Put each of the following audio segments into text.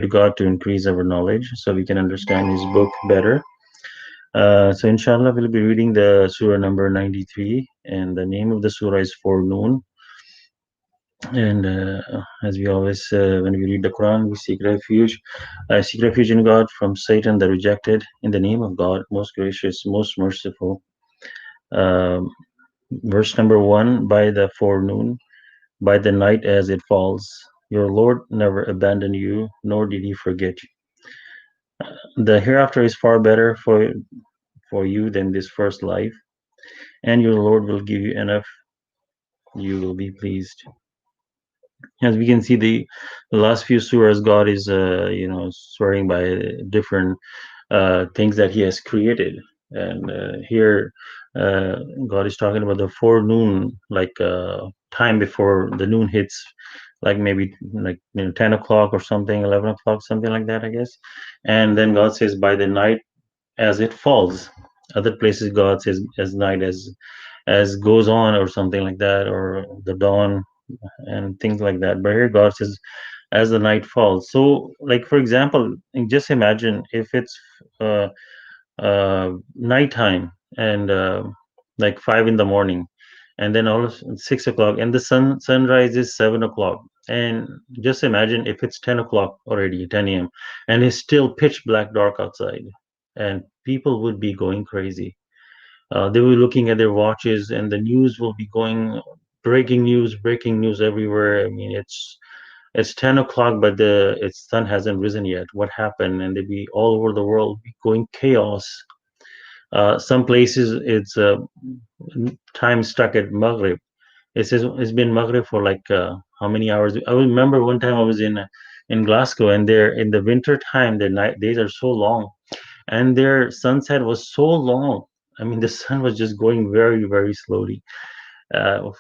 to God to increase our knowledge so we can understand His book better. So, inshallah, we'll be reading the surah number 93, and the name of the surah is Forenoon. And as we always, when we read the Quran, we seek refuge in God from Satan, the rejected, in the name of God, most gracious, most merciful. Um Verse number 1: By the forenoon, by the night as it falls, your Lord never abandoned you, nor did He forget you. The hereafter is far better for you than this first life, and your Lord will give you enough, you will be pleased. As we can see, the last few surahs, God is, swearing by different things that He has created, and here uh, God is talking about the forenoon, like time before the noon hits, like maybe like 10 o'clock or something, 11 o'clock, something like that, I guess. And then God says by the night as it falls. Other places God says as night as goes on or something like that, or the dawn and things like that. But here God says as the night falls. So, like for example, just imagine if it's uh, nighttime and like 5 in the morning, and then all of 6 o'clock, and the sunrise is 7 o'clock. And just imagine if it's 10 o'clock already, 10 a.m., and it's still pitch black dark outside, and people would be going crazy. They were looking at their watches, and the news will be going breaking news everywhere. I mean, it's 10 o'clock, but the its sun hasn't risen yet. What happened? And they'd be all over the world going chaos. Some places it's time stuck at Maghrib. It says it's been Maghrib for like how many hours? I remember one time I was in Glasgow, and there in the winter time, the night days are so long, and their sunset was so long. I mean, the sun was just going very, very slowly.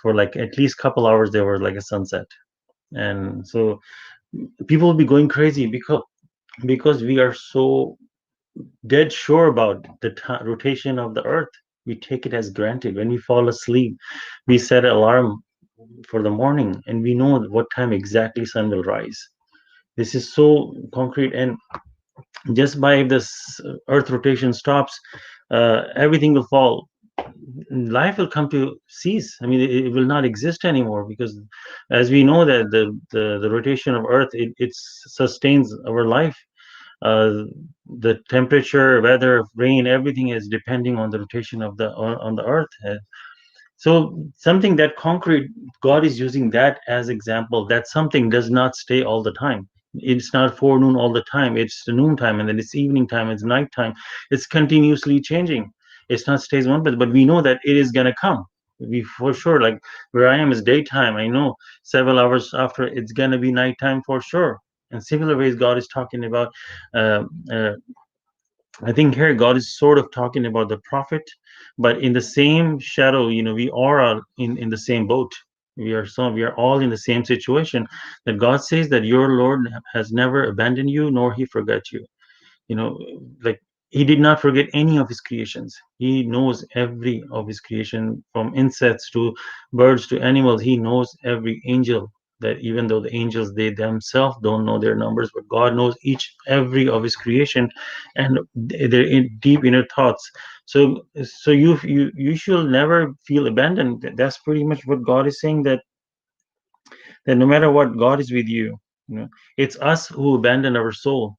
For like at least couple hours, there was like a sunset, and so people will be going crazy because we are so dead sure about the rotation of the Earth. We take it as granted. When we fall asleep, we set an alarm for the morning, and we know what time exactly sun will rise. This is so concrete, and just by if this Earth rotation stops, everything will fall. Life will come to cease. I mean, it will not exist anymore because, as we know, that the rotation of Earth it sustains our life. uh, the temperature, weather, rain, everything is depending on the rotation of on the earth. So something that concrete, God is using that as example that something does not stay all the time. It's not forenoon all the time. It's the noon time, and then it's evening time, it's night time. It's continuously changing. It's not stays one, but we know that it is gonna come. We for sure, like where I am is daytime. I know several hours after it's gonna be nighttime for sure. And similar ways, God is talking about. Uh, uh, I think here God is sort of talking about the prophet, but in the same shadow, we are in the same boat. We are all in the same situation. That God says that your Lord has never abandoned you, nor He forgot you. You know, like He did not forget any of His creations. He knows every of His creation, from insects to birds to animals. He knows every angel. That even though the angels they themselves don't know their numbers, but God knows each every of His creation, and their deep inner thoughts. So you should never feel abandoned. That's pretty much what God is saying. That no matter what, God is with you. You know, it's us who abandon our soul,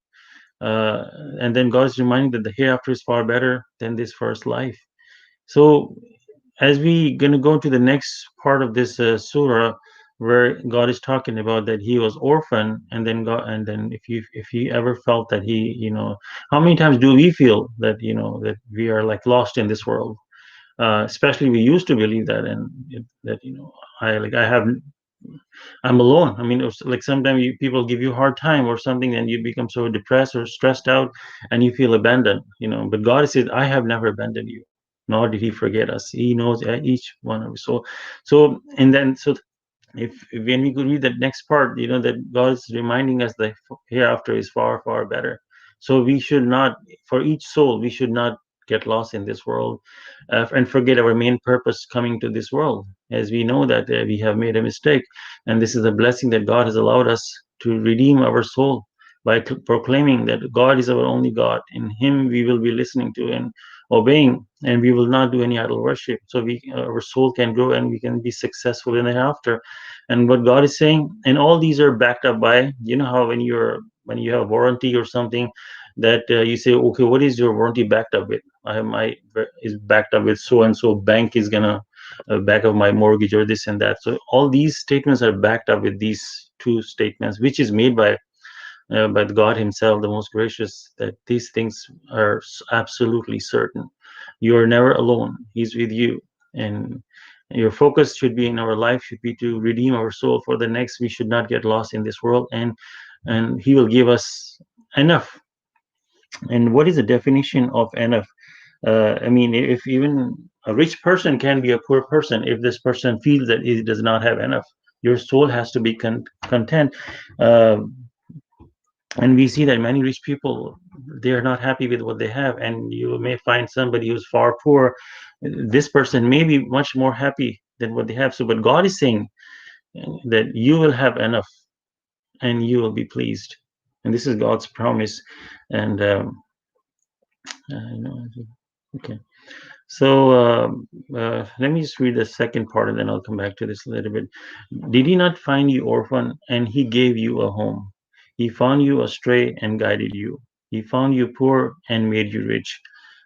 uh, and then God is reminding that the hereafter is far better than this first life. So, as we gonna go to the next part of this surah, where God is talking about that He was orphan, and then God, and then if He ever felt that He, how many times do we feel that that we are like lost in this world? Especially we used to believe that, and that I have I'm alone. I mean, it's like sometimes people give you a hard time or something, and you become so depressed or stressed out, and you feel abandoned. But God says, "I have never abandoned you, nor did He forget us. He knows each one of us." And then if when we could read that next part, that God is reminding us that hereafter is far far better. So we should not, for each soul, we should not get lost in this world, and forget our main purpose coming to this world, as we know that we have made a mistake, and this is a blessing that God has allowed us to redeem our soul by proclaiming that God is our only God. In Him we will be listening to and obeying, and we will not do any idol worship. So our soul can grow and we can be successful in the hereafter. And what God is saying, and all these are backed up by, you know how when you have warranty or something, that you say, okay, what is your warranty backed up with? I have my is backed up with so and so bank is gonna back up my mortgage or this and that. So all these statements are backed up with these two statements, which is made by God Himself, the most gracious, that these things are absolutely certain. You are never alone. He's with you, and your focus should be in our life should be to redeem our soul for the next. We should not get lost in this world, and He will give us enough. And what is the definition of enough? I mean, if even a rich person can be a poor person, if this person feels that he does not have enough, your soul has to be content. Uh, and we see that many rich people, they are not happy with what they have, and you may find somebody who's far poor. This person may be much more happy than what they have. So, but God is saying that you will have enough, and you will be pleased, and this is God's promise. And okay. So let me just read the second part and then I'll come back to this a little bit. Did He not find you orphan and He gave you a home? He found you astray and guided you. He found you poor and made you rich.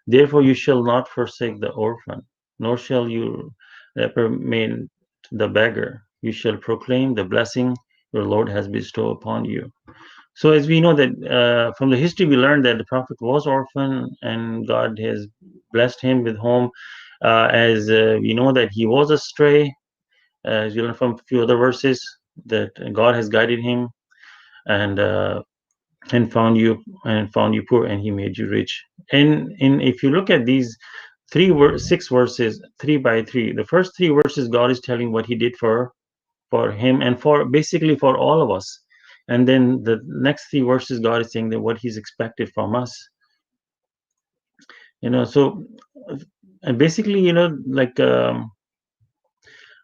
Therefore you shall not forsake the orphan, nor shall you reprimand the beggar. You shall proclaim the blessing your Lord has bestowed upon you. So, as we know that from the history, we learned that the prophet was orphan, and God has blessed him with home. As we know that he was astray, as you learn from a few other verses, that God has guided him and uh, and found you poor, and He made you rich. And in if you look at these six verses, three by three, the first three verses, God is telling what He did for him and for basically for all of us. And then the next three verses, God is saying that what He's expected from us. So and basically, like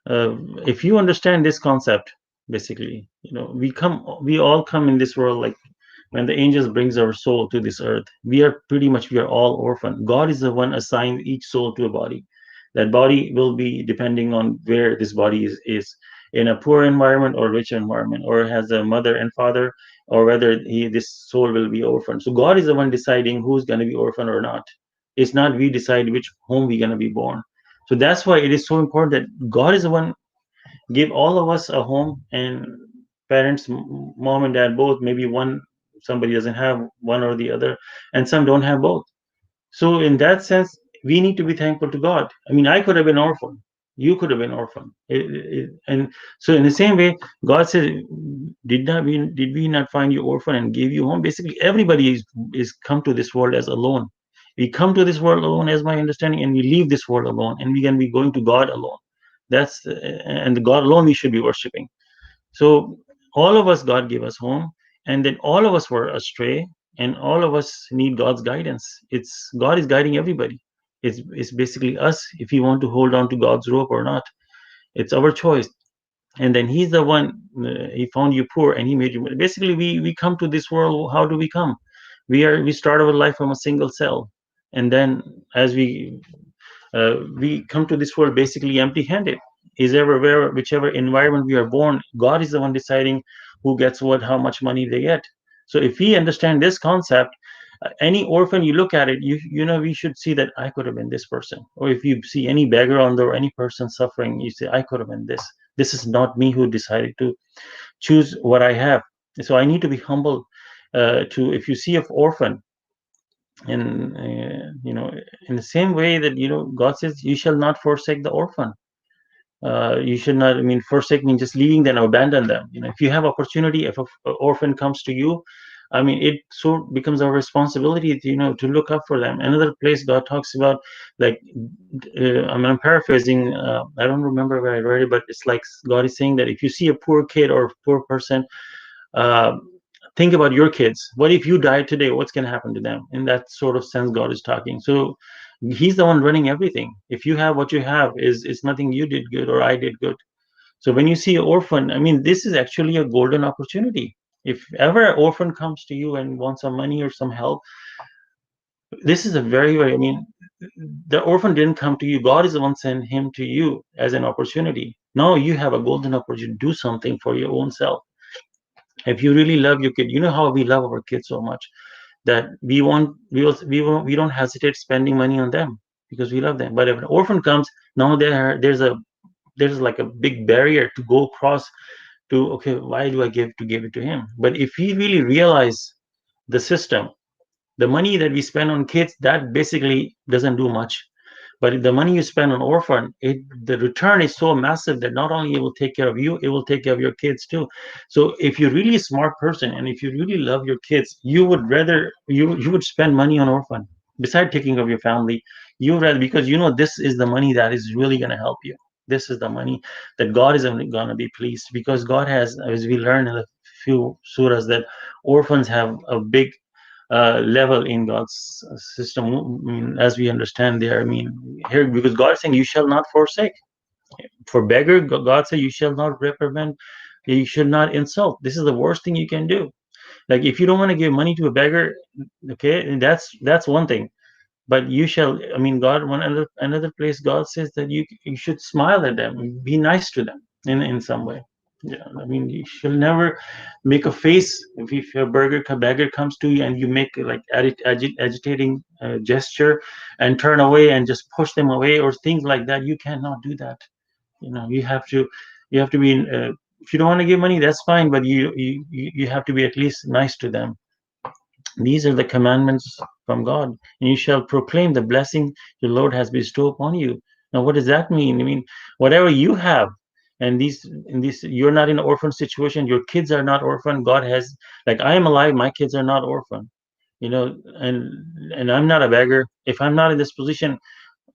if you understand this concept, basically, we all come in this world like when the angels brings our soul to this earth. We are all orphan. God is the one assigned each soul to a body. That body will be depending on where this body is in a poor environment or rich environment, or has a mother and father, or whether this soul will be orphan. So God is the one deciding who's going to be orphan or not. It's not we decide which home we're going to be born. So that's why it is so important that God is the one give all of us a home, and parents, mom and dad both, maybe one, somebody doesn't have one or the other, and some don't have both. So in that sense, we need to be thankful to God. I mean, I could have been orphan, you could have been orphan. And so in the same way, God said, did we not find you orphan and gave you home? Basically everybody is come to this world as alone. We come to this world alone, as my understanding, and we leave this world alone, and we can be going to God alone. That's and the God alone we should be worshiping. So all of us, God gave us home, and then all of us were astray, and all of us need God's guidance. It's God is guiding everybody. It's basically us if we want to hold on to God's rope or not. It's our choice. And then He's the one. He found you poor, and He made you. Basically, we come to this world. How do we come? We start our life from a single cell, and then as we come to this world basically empty-handed. Is everywhere, whichever environment we are born, God is the one deciding who gets what, how much money they get. So if we understand this concept, any orphan, you look at it, we should see that I could have been this person. Or if you see any beggar on there or any person suffering, you say, I could have been this. This is not me who decided to choose what I have. So I need to be humble. To If you see an orphan, and in the same way that God says, you shall not forsake the orphan. You should not, I mean, forsake means just leaving them, abandon them. If you have opportunity, if an orphan comes to you, I mean, it so becomes our responsibility to look up for them. Another place God talks about, like, I'm paraphrasing, I don't remember where I read it, but it's like God is saying that if you see a poor kid or a poor person, uh, think about your kids. What if you died today? What's going to happen to them? In that sort of sense, God is talking. So He's the one running everything. If you have what you have, is nothing you did good or I did good. So when you see an orphan, I mean, this is actually a golden opportunity. If ever an orphan comes to you and wants some money or some help, this is a very, very, I mean, the orphan didn't come to you. God is the one sent him to you as an opportunity. Now you have a golden opportunity to do something for your own self. If you really love your kid, you know how we love our kids so much that we don't hesitate spending money on them because we love them. But if an orphan comes, now there's like a big barrier to go across to, okay, why do I give it to him? But if we really realize the system, the money that we spend on kids, that basically doesn't do much. But the money you spend on orphan, the return is so massive that not only it will take care of you, it will take care of your kids too. So if you're really a smart person and if you really love your kids, you would rather you would spend money on orphan beside taking care of your family. You rather, because you know this is the money that is really going to help you. This is the money that God is going to be pleased, because God has, as we learned in a few surahs, that orphans have a big level in God's system. I mean, as we understand there, I mean, here, because God is saying, "You shall not forsake." For beggar, God said, "You shall not reprimand. You should not insult." This is the worst thing you can do. Like, if you don't want to give money to a beggar, okay, and that's one thing. But you shall, I mean, God, one another place, God says that you should smile at them, be nice to them in some way. Yeah, I mean, you should never make a face if a beggar comes to you and you make like agitating gesture and turn away and just push them away or things like that. You cannot do that. You know, you have to be if you don't want to give money, that's fine, but you have to be at least nice to them. These are the commandments from God. And you shall proclaim the blessing the Lord has bestowed upon you. Now, what does that mean? I mean, whatever you have, and you're not in an orphan situation. Your kids are not orphan. God has, like, I am alive. My kids are not orphan. You know, and I'm not a beggar. If I'm not in this position,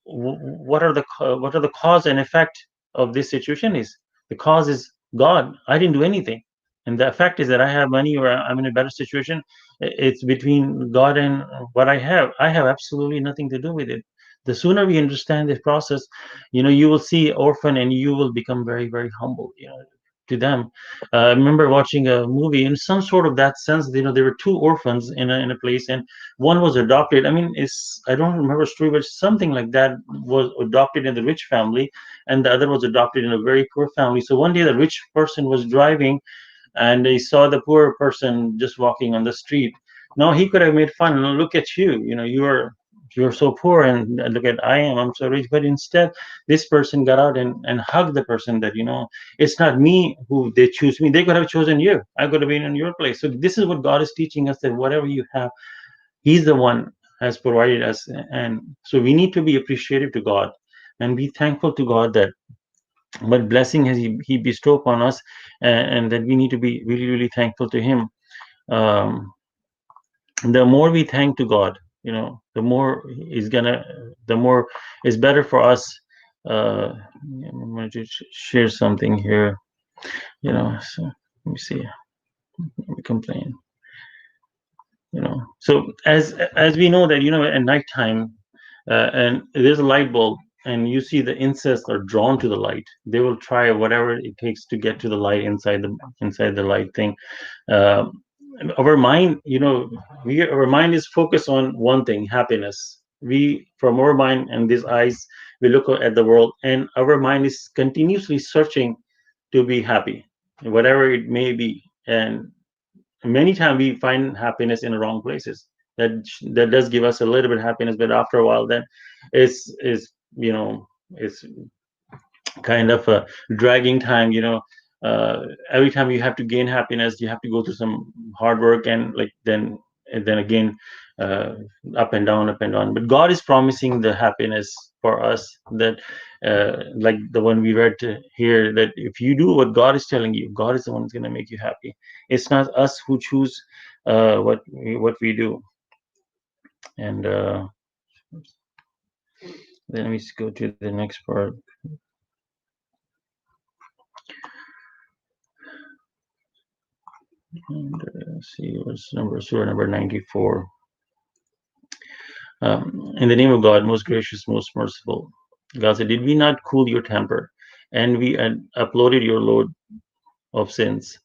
what are the cause and effect of this situation is? The cause is God. I didn't do anything, and the effect is that I have money or I'm in a better situation. It's between God and what I have. I have absolutely nothing to do with it. The sooner we understand this process, you will see orphan and you will become very, very humble, to them. I remember watching a movie in some sort of that sense. There were two orphans in a place, and one was adopted. I mean, I don't remember the story, but something like that, was adopted in the rich family, and the other was adopted in a very poor family. So one day the rich person was driving, and he saw the poor person just walking on the street. Now he could have made fun. Look at you. You're so poor, and look at I'm so rich. But instead, this person got out and hugged the person, that it's not me who they choose me. They could have chosen you. I could have been in your place. So this is what God is teaching us, that whatever you have, He's the one has provided us. And so we need to be appreciative to God and be thankful to God that what blessing has he bestowed upon us, and that we need to be really, really thankful to Him. um, the more we thank to God, the more the more is better for us. I'm going to share something here. So let me see. Let me complain. So as we know that at nighttime, and there's a light bulb, and you see the insects are drawn to the light. They will try whatever it takes to get to the light inside the light thing. uh, our mind, our mind is focused on one thing: happiness. We, from our mind and these eyes, we look at the world, and our mind is continuously searching to be happy, whatever it may be. And many times we find happiness in the wrong places. That does give us a little bit of happiness, but after a while, then it's kind of a dragging time. Every time you have to gain happiness, you have to go through some hard work, and then again, uh, up and down, up and down. But God is promising the happiness for us, that like the one we read here, that if you do what God is telling you, God is the one who's going to make you happy. It's not us who choose what we do. And then let me go to the next part. And see, what's surah number 94. In the name of God, most gracious, most merciful. God said, "Did we not cool your temper, and we had uploaded your load of sins?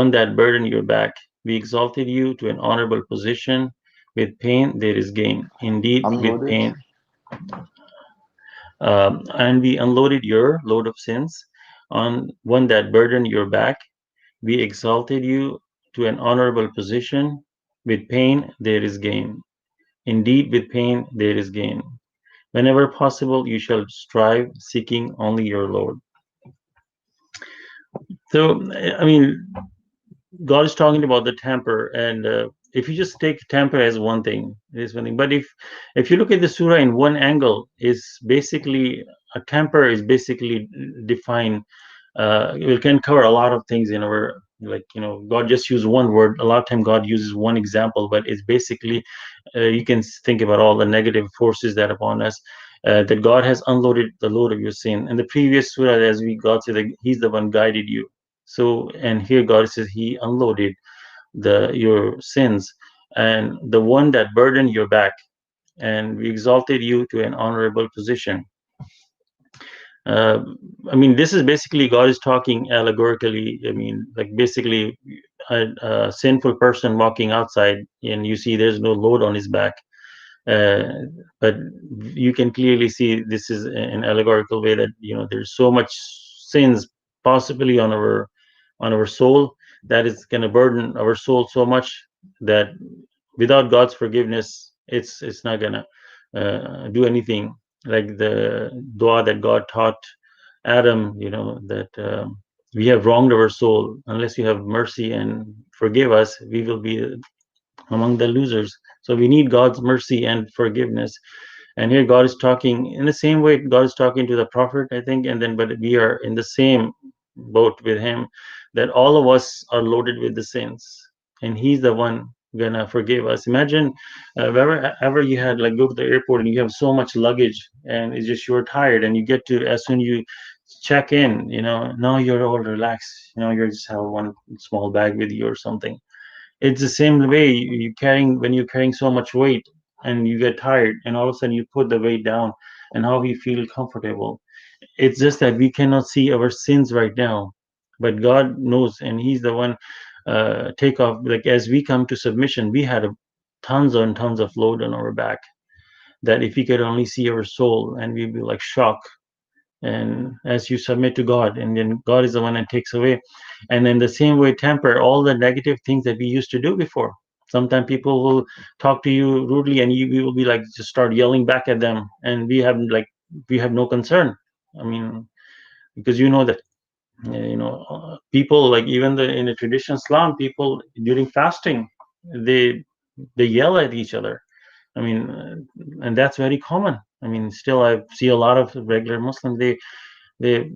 one that burden your back. We exalted you to an honorable position. With pain, there is gain. Indeed, with Unloaded. pain, and we unloaded your load of sins on one that burdened your back. We exalted you to an honorable position. With pain, there is gain. Indeed, with pain, there is gain. Whenever possible, you shall strive, seeking only your Lord. So, I mean, God is talking about the temper, and if you just take temper as one thing, it is one thing. But if you look at the surah in one angle, is basically a temper is basically defined. We can cover a lot of things in our, like, God just used one word. A lot of time God uses one example, but it's basically you can think about all the negative forces that upon us. That God has unloaded the load of your sin. And the previous surah, as we got to He's the one guided you. So, and here God says He unloaded the your sins, and the one that burdened your back, and we exalted you to an honorable position. uh, I mean, this is basically God is talking allegorically. I mean, like basically a sinful person walking outside and you see there's no load on his back. uh, but you can clearly see this is an allegorical way that there's so much sins possibly on our soul that is going to burden our soul so much that without God's forgiveness, it's not gonna do anything. Like the dua that God taught Adam, that we have wronged our soul. Unless you have mercy and forgive us, we will be among the losers. So we need God's mercy and forgiveness. And here God is talking in the same way God is talking to the prophet, I think, and then but we are in the same boat with him, that all of us are loaded with the sins, and he's the one gonna forgive us. Imagine wherever you had, like, go to the airport and you have so much luggage and it's just you're tired and you get to, as soon you check in, now you're all relaxed, you just have one small bag with you or something. It's the same way when you're carrying so much weight and you get tired and all of a sudden you put the weight down, and how we feel comfortable. It's just that we cannot see our sins right now, but God knows, and He's the one take off. Like as we come to submission, we had tons and tons of load on our back. That if we could only see our soul, and we'd be like shocked. And as you submit to God, and then God is the one that takes away. And then the same way, temper all the negative things that we used to do before. Sometimes people will talk to you rudely, and we will be like just start yelling back at them, and we have no concern. I mean, because that people, like even in the traditional Islam, people during fasting, they they yell at each other. I mean, and that's very common. I mean, still I see a lot of regular Muslims. They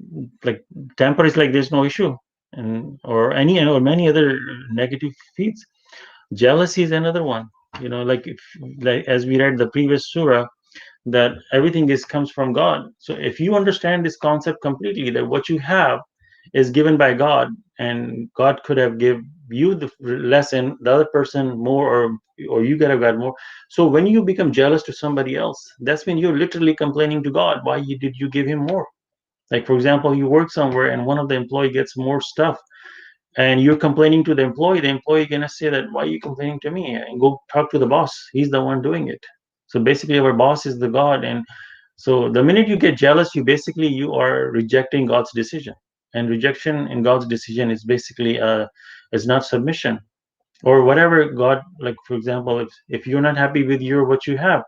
like temper is like there's no issue, and or many other negative feats. Jealousy is another one. Like like as we read the previous surah, that everything is comes from God. So if you understand this concept completely, that what you have is given by God, and God could have give you the less and the other person more, or you could have got more. So when you become jealous to somebody else, that's when you're literally complaining to God, why did you give him more? Like for example, you work somewhere and one of the employee gets more stuff, and you're complaining to the employee gonna say that, why are you complaining to me, and go talk to the boss, he's the one doing it. So basically our boss is the God. And so the minute you get jealous, you are rejecting God's decision, and rejection in God's decision is basically is not submission, or whatever God, like for example, if you're not happy with what you have,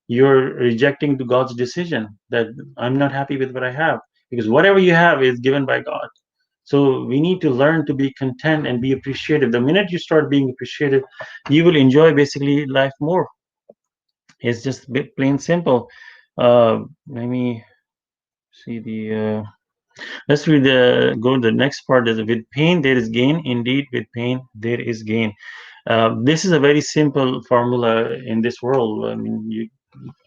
you're rejecting the God's decision, that I'm not happy with what I have, because whatever you have is given by God. So we need to learn to be content and be appreciative. The minute you start being appreciative, you will enjoy basically life more. It's just plain simple. Let me see the. Let's read the go to the next part. Is with pain there is gain. Indeed, with pain there is gain. This is a very simple formula in this world. I mean, you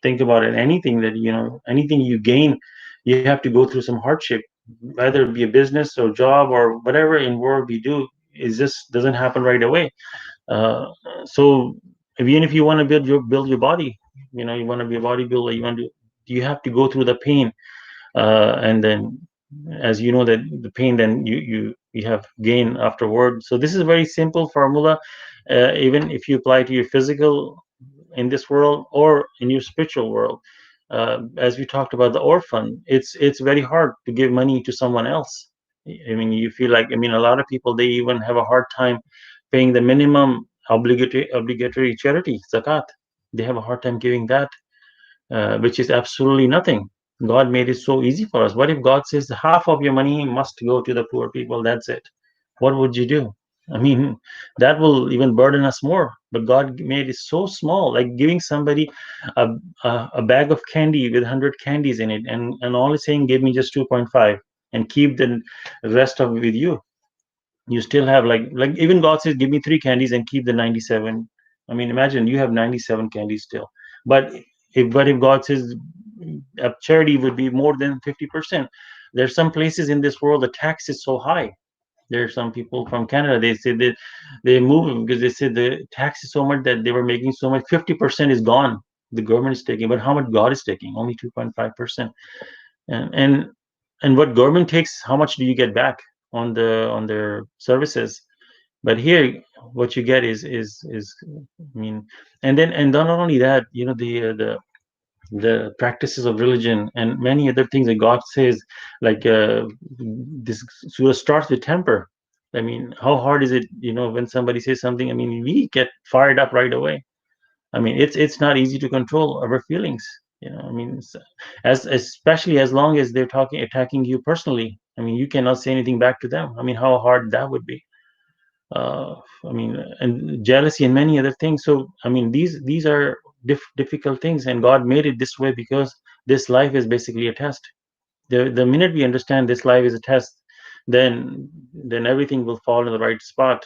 think about it. Anything you gain, you have to go through some hardship, whether it be a business or job or whatever in work we do. It just doesn't happen right away. Uh, so even if you want to build your body, you want to be a bodybuilder, you have to go through the pain, and then as you know that the pain, then you have gain afterward. So this is a very simple formula, even if you apply to your physical in this world or in your spiritual world. As we talked about the orphan, it's very hard to give money to someone else. I mean, you feel like, I mean, a lot of people, they even have a hard time paying the minimum obligatory charity, zakat. They have a hard time giving that, which is absolutely nothing. God made it so easy for us. What if God says half of your money must go to the poor people? That's it. What would you do? I mean, that will even burden us more. But God made it so small, like giving somebody a, a bag of candy with 100 candies in it, and only saying, give me just 2.5 and keep the rest of it with you. You still have like even God says, give me three candies and keep the 97. I mean, imagine you have 97 candies still. But if God says a charity would be more than 50%. There's some places in this world the tax is so high. There are some people from Canada, they say that they move because they said the tax is so much that they were making so much, 50% is gone. The government is taking, but how much God is taking? Only 2.5%. And what government takes, how much do you get back on their services? But here, what you get is, I mean, and not only that, the practices of religion and many other things that God says, like this surah starts with temper. I mean, how hard is it, when somebody says something? I mean, we get fired up right away. I mean, it's not easy to control our feelings. I mean, as especially as long as they're talking attacking you personally. I mean, you cannot say anything back to them. I mean, how hard that would be. uh, I mean, and jealousy and many other things. So, I mean, these are difficult things, and God made it this way because this life is basically a test. The minute we understand this life is a test, then everything will fall in the right spot.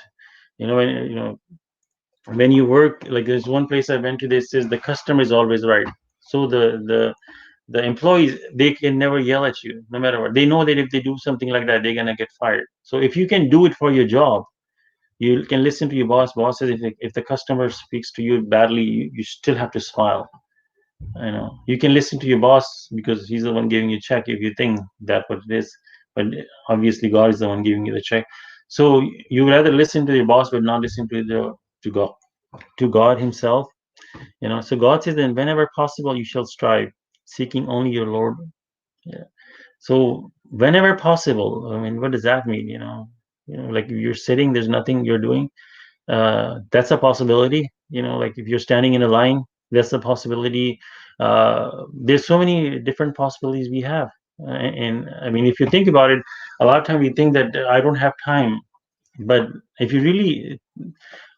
When you work, like there's one place I went to, this says the customer is always right. So the employees, they can never yell at you no matter what. They know that if they do something like that, they're gonna get fired. So if you can do it for your job, you can listen to your boss says, if the customer speaks to you badly, you still have to smile. You can listen to your boss because he's the one giving you check if you think that what it is. But obviously God is the one giving you the check. So you rather listen to your boss but not listen to God himself. So God says, then whenever possible you shall strive, seeking only your Lord. Yeah. So whenever possible, I mean, what does that mean? Like if you're sitting, there's nothing you're doing, that's a possibility. Like if you're standing in a line, that's a possibility. There's so many different possibilities we have. And I mean, if you think about it, a lot of time we think that I don't have time. But if you really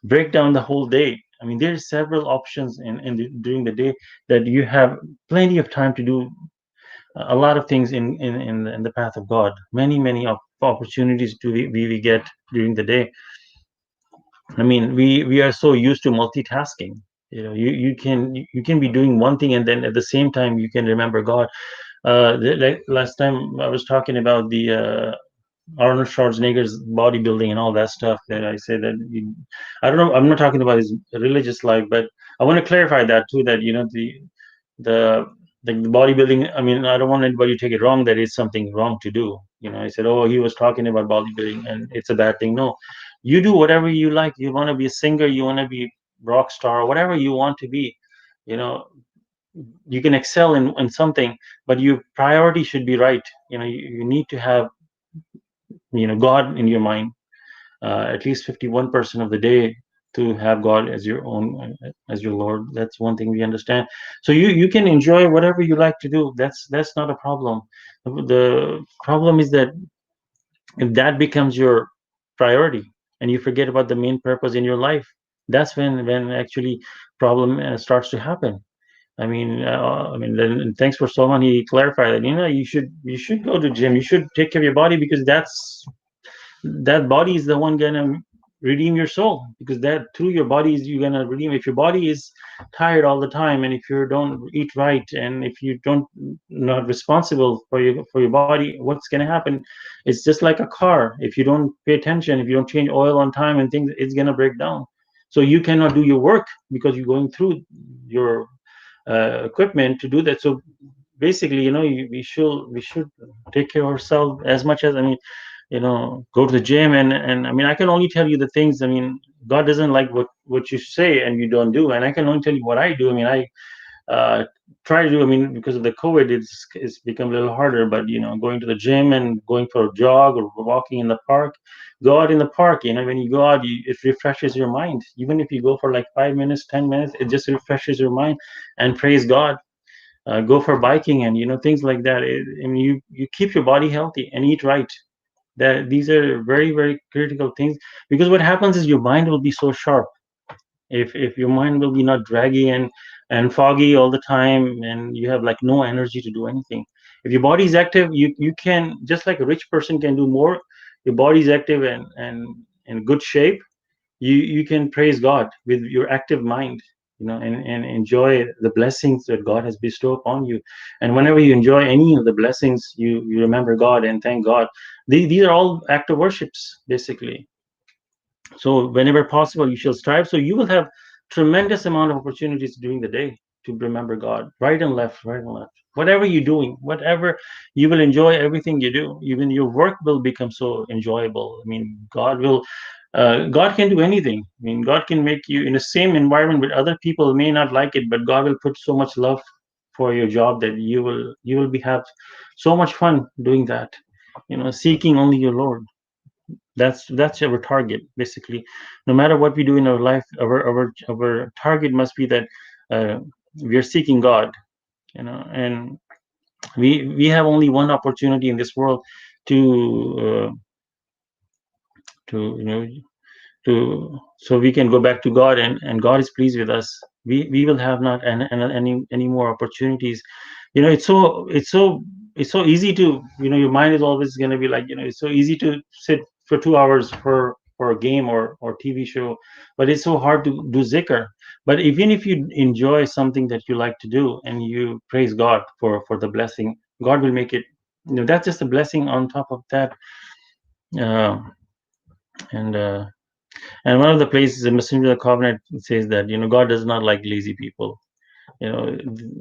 break down the whole day, I mean, there's several options during the day that you have plenty of time to do a lot of things in the path of God. Many opportunities we get during the day. I mean, we are so used to multitasking. You can be doing one thing and then at the same time you can remember God. Like last time I was talking about the Arnold Schwarzenegger's bodybuilding and all that stuff. That I say that I don't know. I'm not talking about his religious life, but I want to clarify that too. That the the bodybuilding. I mean, I don't want anybody to take it wrong that it's something wrong to do. I said, oh, he was talking about bodybuilding and it's a bad thing. No, you do whatever you like. You want to be a singer, you want to be rock star, whatever you want to be. You know, you can excel in something, but your priority should be right. You need to have God in your mind, at least 51% of the day, to have God as your own, as your Lord. That's one thing we understand. So you can enjoy whatever you like to do. That's not a problem. The problem is that if that becomes your priority and you forget about the main purpose in your life, that's when actually problem starts to happen. I mean, then thanks for someone, he clarified that you should go to gym, you should take care of your body, because that body is the one gonna redeem your soul, because that through your body is you're gonna redeem. If your body is tired all the time, and if you don't eat right, and if you don't not responsible for your body, what's gonna happen? It's just like a car. If you don't pay attention, if you don't change oil on time and things, it's gonna break down. So you cannot do your work because you're going through your equipment to do that. So basically, we should take care of ourselves as much as, I mean, go to the gym. And I mean, I can only tell you the things. I mean, God doesn't like what you say and you don't do, and I can only tell you what I do. I mean, I uh, try to do. I mean, because of the COVID, it's become a little harder. But going to the gym and going for a jog or walking in the park, go out in the park. When you go out, it refreshes your mind. Even if you go for like 5 minutes, 10 minutes, it just refreshes your mind. And praise God. Go for biking and things like that. I mean, you keep your body healthy and eat right. That these are very, very critical things, because what happens is your mind will be so sharp. If your mind will be not draggy and foggy all the time, and you have like no energy to do anything. If your body is active, you can, just like a rich person can do more. Your body is active and in good shape. You can praise God with your active mind, and enjoy the blessings that God has bestowed upon you. And whenever you enjoy any of the blessings, you remember God and thank God. These are all act of worships, basically. So whenever possible, you shall strive. So you will have tremendous amount of opportunities during the day to remember God, right and left, right and left. Whatever you're doing, whatever, you will enjoy everything you do. Even your work will become so enjoyable. I mean, God can do anything. I mean, God can make you in the same environment with other people may not like it, but God will put so much love for your job that you will be have so much fun doing that. Seeking only your Lord. That's our target, basically. No matter what we do in our life, our target must be that uh, we are seeking God. And we have only one opportunity in this world to to so we can go back to God, and God is pleased with us. We will have not any more opportunities. It's so easy to, your mind is always going to be like, it's so easy to sit for 2 hours for a game or TV show, but it's so hard to do zikr. But even if you enjoy something that you like to do and you praise God for the blessing, God will make it. That's just a blessing on top of that. uh, and and one of the places in Messenger of the Covenant says that, God does not like lazy people. You know,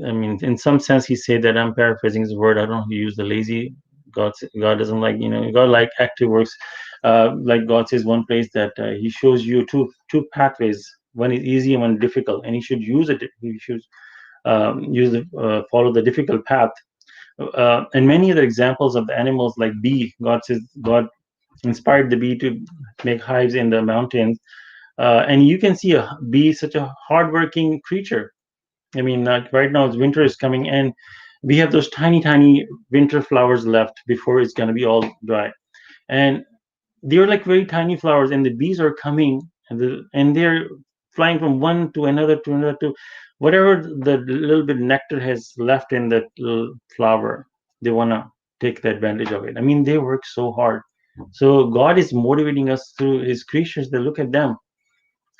I mean, in some sense, he said that, I'm paraphrasing his word. I don't know if he used the lazy. God doesn't like, God like active works. Like God says one place that he shows you two pathways. One is easy and one difficult, and he should use it. He should follow the difficult path. And many other examples of the animals, like bee. God says God inspired the bee to make hives in the mountains. And you can see a bee, such a hardworking creature. I mean, right now, winter is coming, and we have those tiny, tiny winter flowers left before it's going to be all dry. And they're like very tiny flowers, and the bees are coming, and they're flying from one to another, to whatever the little bit nectar has left in that little flower. They want to take the advantage of it. I mean, they work so hard. So God is motivating us through His creatures. That look at them,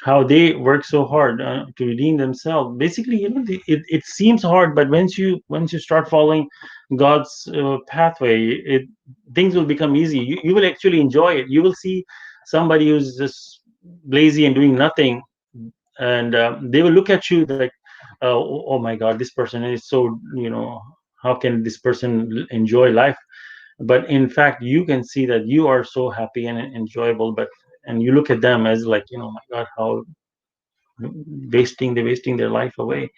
how they work so hard to redeem themselves. Basically, it seems hard, but once you start following God's pathway, things will become easy. You will actually enjoy it. You will see somebody who's just lazy and doing nothing, and they will look at you like, oh my God, this person is so, how can this person enjoy life? But in fact, you can see that you are so happy and enjoyable. But and you look at them as like, my God, how they're wasting their life away,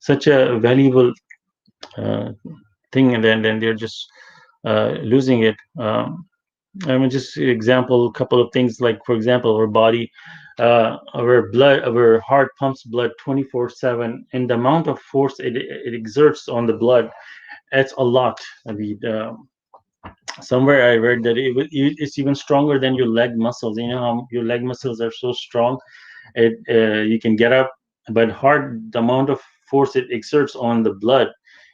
such a valuable uh, thing, and then they're just losing it. I mean, just example, a couple of things, like for example, our body, our heart pumps blood 24/7, and the amount of force it exerts on the blood, it's a lot. I mean, somewhere I read that it's even stronger than your leg muscles. You know how your leg muscles are so strong, you can get up, but hard, the amount of force it exerts on the blood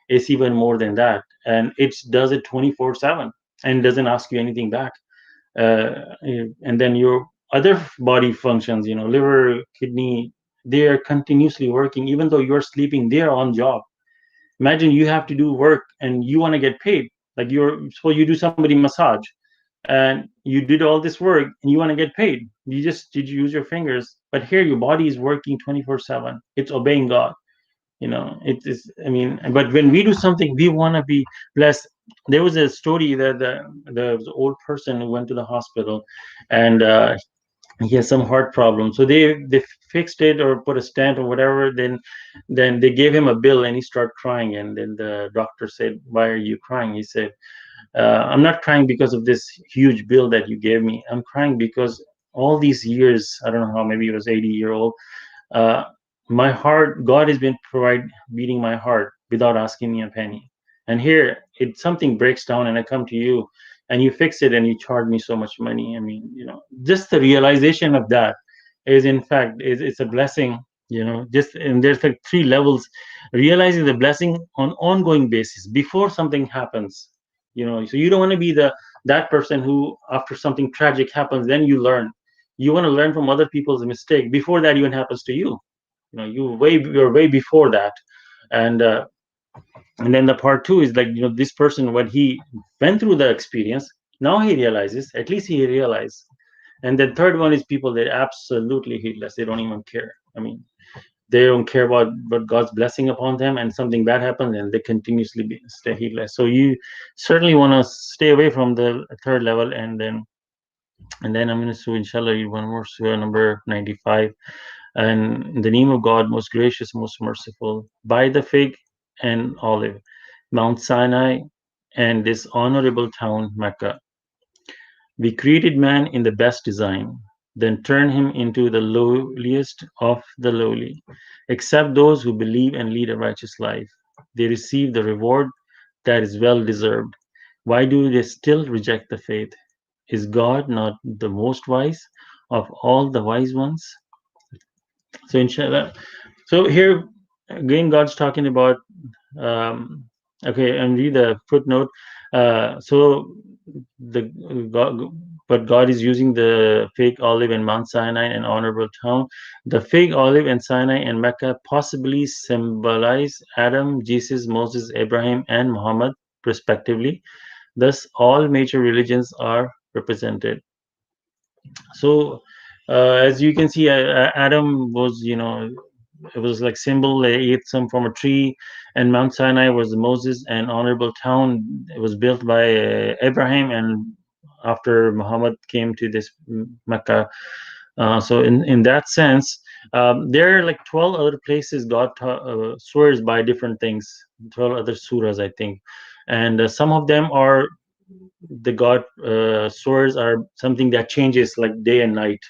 is even more than that, and it does it 24/7 and doesn't ask you anything back. uh, and then your other body functions, liver, kidney, they are continuously working. Even though you're sleeping, they are on job. Imagine you have to do work and you want to get paid. Like, you do somebody massage, and you did all this work and you want to get paid. Did you use your fingers? But here your body is working 24/7. It's obeying God. It is, I mean, but when we do something, we want to be blessed. There was a story that the old person who went to the hospital, and he has some heart problem, so they fixed it or put a stent or whatever. Then they gave him a bill, and he started crying, and then the doctor said, "Why are you crying?" He said, "I'm not crying because of this huge bill that you gave me. I'm crying because all these years, I don't know how, maybe he was 80-year old, uh, my heart, God has been beating my heart without asking me a penny. And here, it something breaks down, and I come to you, and you fix it, and you charge me so much money. I mean, just the realization of that is, in fact, is it's a blessing. Just, and there's like three levels: realizing the blessing on ongoing basis before something happens. So you don't want to be that person who, after something tragic happens, then you learn. You want to learn from other people's mistake before that even happens to you. You're way before that. And uh, and then the part two is like, this person, when he went through the experience, now he realizes, at least he realized. And then third one is people that absolutely heedless, they don't even care. I mean, they don't care about God's blessing upon them, and something bad happens, and they continuously stay heedless. So you certainly want to stay away from the third level. And then I'm going to, inshallah, read one more surah, number 95. And in the name of God, most gracious, most merciful, by the fig and olive, Mount Sinai, and this honorable town, Mecca, we created man in the best design, then turned him into the lowliest of the lowly. Except those who believe and lead a righteous life, they receive the reward that is well deserved. Why do they still reject the faith? Is God not the most wise of all the wise ones? So, inshallah. So here again, God's talking about. Um, okay, and read the footnote. So the God, but God is using the fig olive in Mount Sinai, an honorable town. The fig olive and Sinai and Mecca possibly symbolize Adam, Jesus, Moses, Abraham, and Muhammad, respectively. Thus, all major religions are represented. So, as you can see, Adam was, it was like symbol. They ate some from a tree, and Mount Sinai was Moses, and honorable town. It was built by Abraham, and after Muhammad came to this Mecca. So in that sense, there are like 12 other places God swears by different things. 12 other surahs, I think, and some of them are the God swords are something that changes like day and night.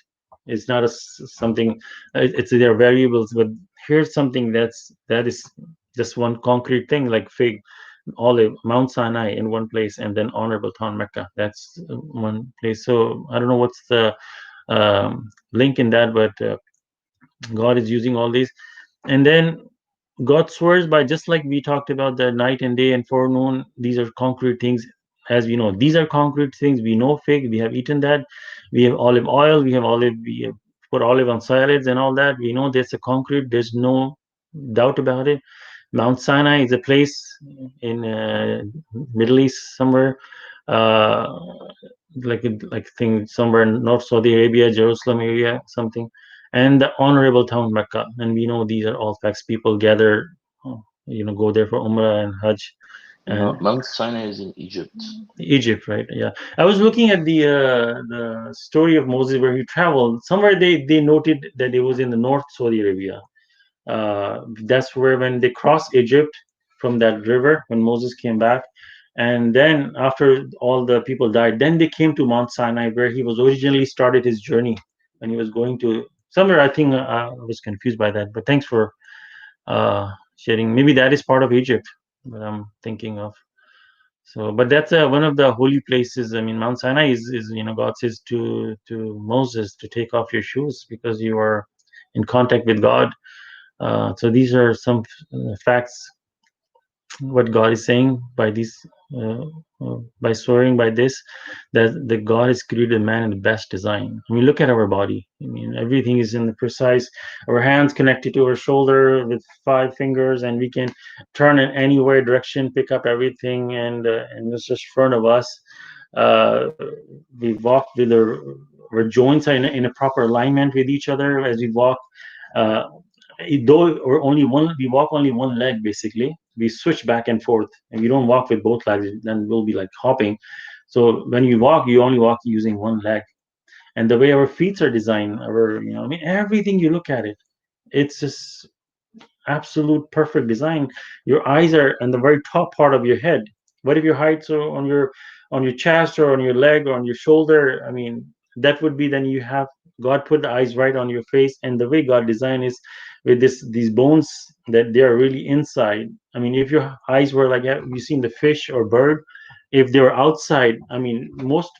It's not something. It's their variables, but here's something that is just one concrete thing, like fig, olive, Mount Sinai in one place, and then honorable town Mecca. That's one place. So I don't know what's the link in that, but God is using all these, and then God swears by, just like we talked about the night and day and forenoon. These are concrete things, as we know. These are concrete things. We know fig. We have eaten that. We have olive oil. We have olive. We have put olive on salads and all that. We know there's a concrete. There's no doubt about it. Mount Sinai is a place in Middle East somewhere, uh, like thing somewhere in North Saudi Arabia, Jerusalem area, something, and the honorable town Mecca. And we know these are all facts. People gather, go there for Umrah and Hajj. And Mount Sinai is in Egypt. Egypt, right? Yeah, I was looking at the story of Moses where he traveled. Somewhere they noted that it was in the North Saudi Arabia. That's where, when they crossed Egypt from that river, when Moses came back, and then after all the people died, then they came to Mount Sinai, where he was originally started his journey, when he was going to somewhere. I think I was confused by that, but thanks for sharing. Maybe that is part of Egypt that I'm thinking of. So, but that's one of the holy places. I mean, Mount Sinai is God says to Moses to take off your shoes because you are in contact with God. So these are some facts, what God is saying by these, uh, by swearing by this, that the God has created man in the best design. I mean, look at our body. I mean, everything is in the precise. Our hands connected to our shoulder with 5 fingers, and we can turn in anywhere direction, pick up everything, and it's just in front of us. Uh, we walk with our joints are in a proper alignment with each other as we walk. Uh, though we walk only one leg basically. We switch back and forth, and we don't walk with both legs. Then we'll be like hopping. So when you walk, you only walk using one leg. And the way our feet are designed, I mean, everything you look at it, it's just absolute perfect design. Your eyes are on the very top part of your head. What if your heights are on your chest or on your leg or on your shoulder? I mean, that would be, then you have God put the eyes right on your face, and the way God designed is with these bones that they are really inside. I mean, if your eyes were like, have you seen the fish or bird? If they were outside, I mean,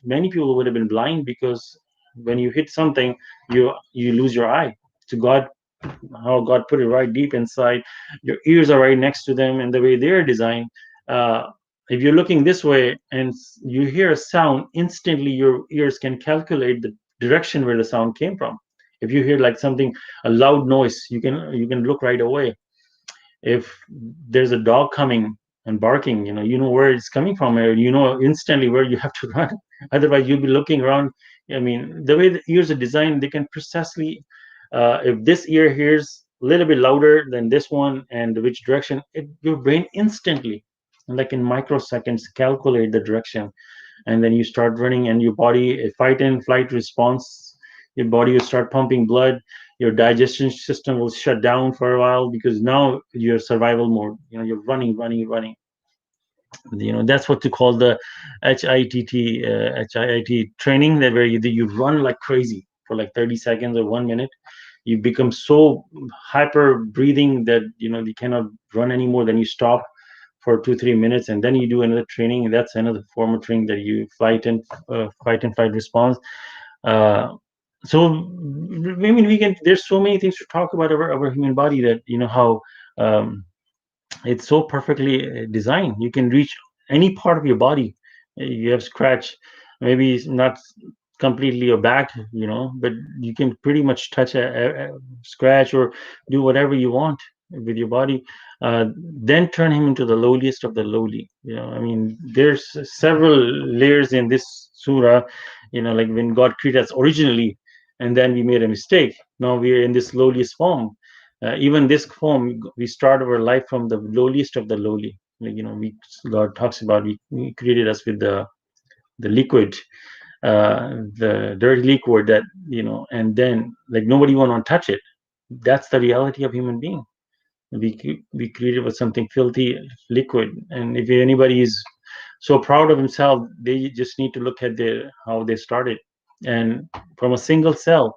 many people would have been blind, because when you hit something, you lose your eye. So God, how God put it right deep inside. Your ears are right next to them, and the way they're designed. Uh, if you're looking this way and you hear a sound, instantly your ears can calculate the direction where the sound came from. If you hear like something, a loud noise, you can look right away. If there's a dog coming and barking, you know where it's coming from, or you know instantly where you have to run. Otherwise, you'll be looking around. I mean, the way the ears are designed, they can precisely, if this ear hears a little bit louder than this one, and which direction, your brain instantly, like in microseconds, calculate the direction, and then you start running, and your body, a fight and flight response, your body will start pumping blood. Your digestion system will shut down for a while, because now you're survival mode. You're running, running, running. That's what to call the HIIT training, that where you run like crazy for like 30 seconds or 1 minute. You become so hyper breathing that you cannot run anymore. Then you stop for 2 3 minutes, and then you do another training, and that's another form of training, that you fight and flight response. uh, so I mean, there's so many things to talk about our human body, that how um, it's so perfectly designed. You can reach any part of your body. You have scratch, maybe it's not completely your back, but you can pretty much touch scratch, or do whatever you want with your body. Then turn him into the lowliest of the lowly. I mean, there's several layers in this surah. Like when God created us originally, and then we made a mistake. Now we are in this lowliest form. Even this form, we start our life from the lowliest of the lowly. Like, we God talks about, he created us with the liquid, the dirty liquid, that and then, like, nobody want to touch it. That's the reality of human being. We created with something filthy, liquid. And if anybody is so proud of himself, they just need to look at how they started, and from a single cell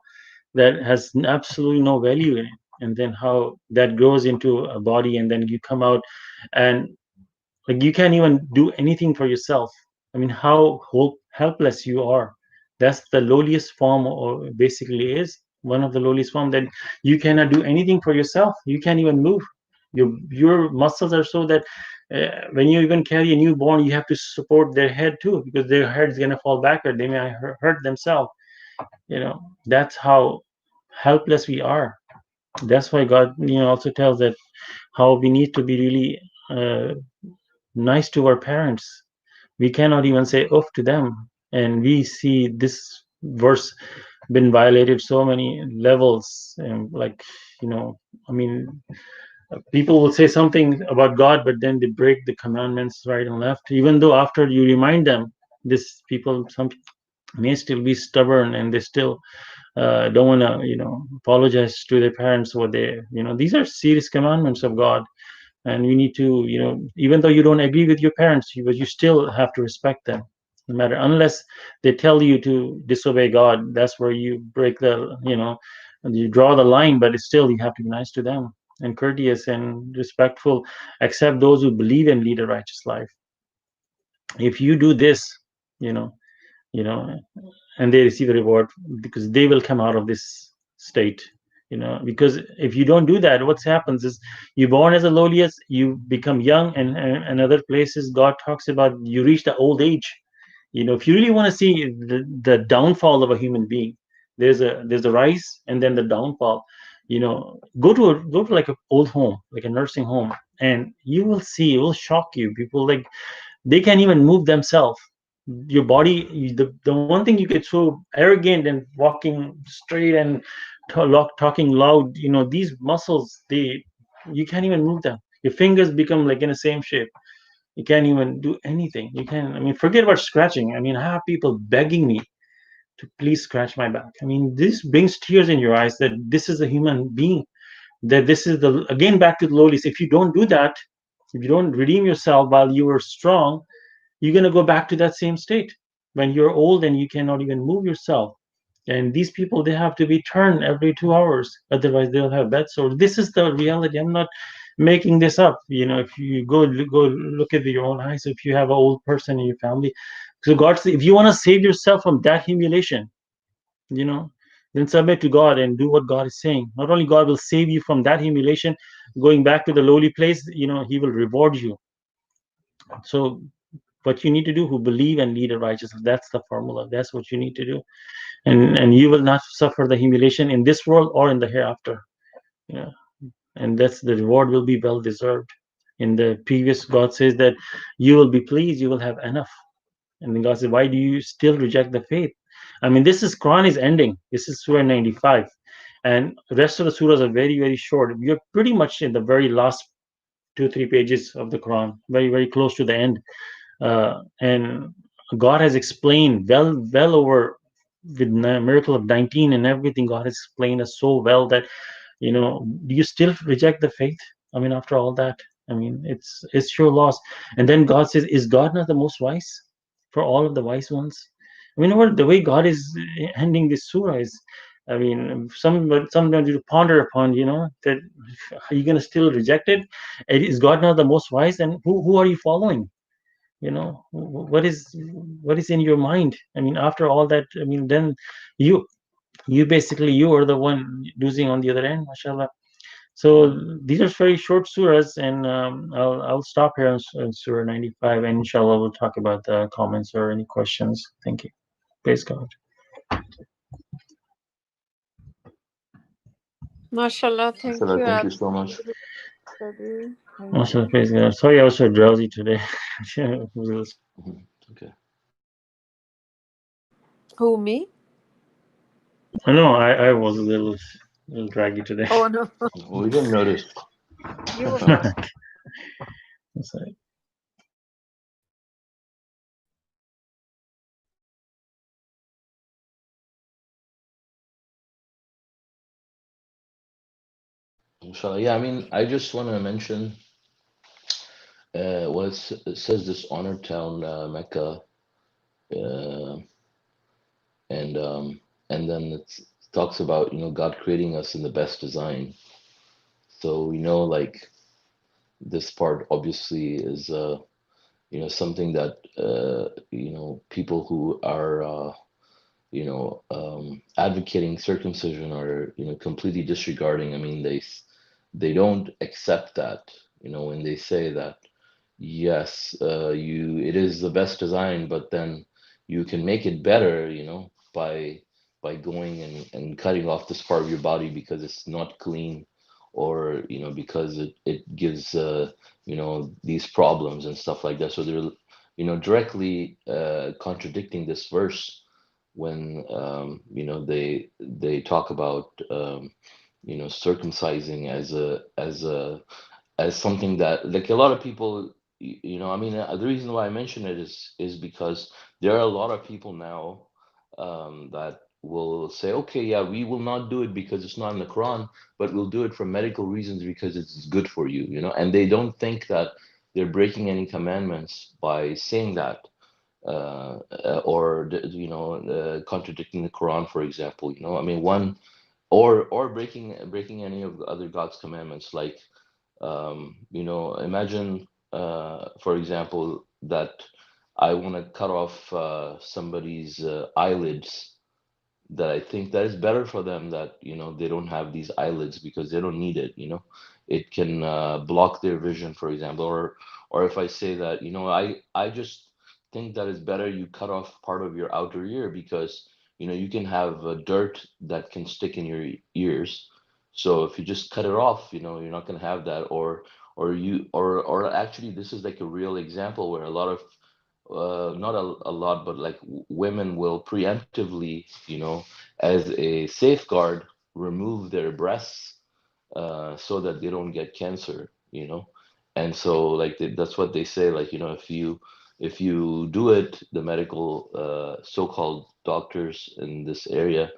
that has absolutely no value in it, and then how that grows into a body, and then you come out, and like, you can't even do anything for yourself. I mean, how helpless you are. That's the lowliest form, or basically is one of the lowliest form, that you cannot do anything for yourself. You can't even move. Your muscles are so that, when you even carry a newborn, you have to support their head too, because their head is going to fall backward. They may hurt themselves. That's how helpless we are. That's why God, also tells that how we need to be really nice to our parents. We cannot even say oof to them. And we see this verse been violated so many levels. And like, I mean, people will say something about God, but then they break the commandments right and left, even though after you remind them. Some may still be stubborn, and they still don't want to apologize to their parents. What they these are serious commandments of God, and you need to, even though you don't agree with your parents, but you still have to respect them, no matter, unless they tell you to disobey God. That's where you break the, you draw the line. But it's still, you have to be nice to them, and courteous and respectful, accept those who believe and lead a righteous life. If you do this, you know you know and they receive a reward, because they will come out of this state. Because if you don't do that, what happens is, you're born as a lowliest, you become young, and other places God talks about, you reach the old age. If you really want to see the downfall of a human being, there's a rise, and then the downfall. Go to like an old home, like a nursing home, and you will see, it will shock you. People, like, they can't even move themselves. Your body, the one thing, you get so arrogant and walking straight and talking loud, these muscles, you can't even move them. Your fingers become like in the same shape. You can't even do anything. You can, I mean, forget about scratching. I mean, I have people begging me to please scratch my back. I mean, this brings tears in your eyes that this is a human being, that this is the, again, back to the lowlies. If you don't do that, if you don't redeem yourself while you were strong, you're going to go back to that same state when you're old and you cannot even move yourself. And these people, they have to be turned every 2 hours, otherwise they'll have bed sores. This is the reality. I'm not making this up. If you go look at your own eyes, if you have an old person in your family, so God says, if you want to save yourself from that humiliation, you know then submit to God and do what God is saying. Not only God will save you from that humiliation, going back to the lowly place, He will reward you. So what you need to do, who believe and lead a righteous life, that's the formula. That's what you need to do. And you will not suffer the humiliation in this world or in the hereafter. Yeah. And that's the reward will be well deserved. In the previous, God says that you will be pleased, you will have enough. And then God says, why do you still reject the faith? I mean, this is Quran is ending. This is Surah 95. And the rest of the surahs are very, very short. You're pretty much in the very last 2, 3 pages of the Quran, very, very close to the end. And God has explained well over with miracle of 19 and everything. God has explained us so well that do you still reject the faith? I mean, after all that, I mean, it's your loss. And then God says, is God not the most wise for all of the wise ones? I mean, what the way God is ending this surah is, I mean, sometimes you ponder upon, that are you gonna still reject it? Is God not the most wise? And who are you following? What is in your mind? I mean, after all that, I mean, then you you are the one losing on the other end, mashallah. So these are very short surahs, and I'll stop here on surah 95, and inshallah we'll talk about the comments or any questions. Thank you. Praise God. MashaAllah, thank Mashallah, you, thank Ab. you so much. Study. Thank Mashallah, you. praise God. Sorry, I was so drowsy today. Mhm. Okay. Who, me? I know I was a little draggy today. Oh, no. We didn't notice. You were fine. Sorry. Inshallah. Yeah, I mean, I just want to mention it says this honored town, Mecca, uh, and then it talks about God creating us in the best design. So like this part obviously is something that people who are advocating circumcision are completely disregarding. I mean, they don't accept that. When they say that yes, it is the best design, but then you can make it better, by going and cutting off this part of your body because it's not clean, or because it gives these problems and stuff like that. So they're directly contradicting this verse when they talk about circumcising as something that, like, a lot of people, I mean, the reason why I mention it is because there are a lot of people now that will say, okay, yeah, we will not do it because it's not in the Quran, but we'll do it for medical reasons because it's good for you, and they don't think that they're breaking any commandments by saying that, or contradicting the Quran, for example. I mean, one, or breaking any of the other God's commandments, like imagine, for example, that I want to cut off somebody's eyelids, that I think that is better for them, that they don't have these eyelids because they don't need it. It can block their vision, for example. Or if I say that, I just think that it's better you cut off part of your outer ear, because you can have dirt that can stick in your ears. So if you just cut it off, you're not going to have that. Or actually, this is like a real example where a lot of not a lot, but like women will preemptively, as a safeguard, remove their breasts so that they don't get cancer, and so like that's what they say, like, if you do it, the medical so-called doctors in this area,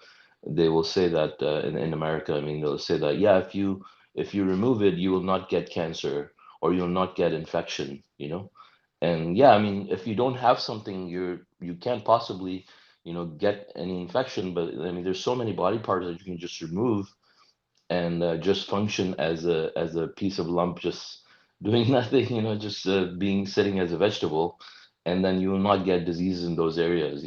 they will say that in America, I mean, they'll say that, yeah, if you remove it, you will not get cancer, or you'll not get infection, and yeah, I mean, if you don't have something, you can't possibly, get any infection. But I mean, there's so many body parts that you can just remove and just function as a piece of lump, just doing nothing, just being sitting as a vegetable, and then you will not get diseases in those areas.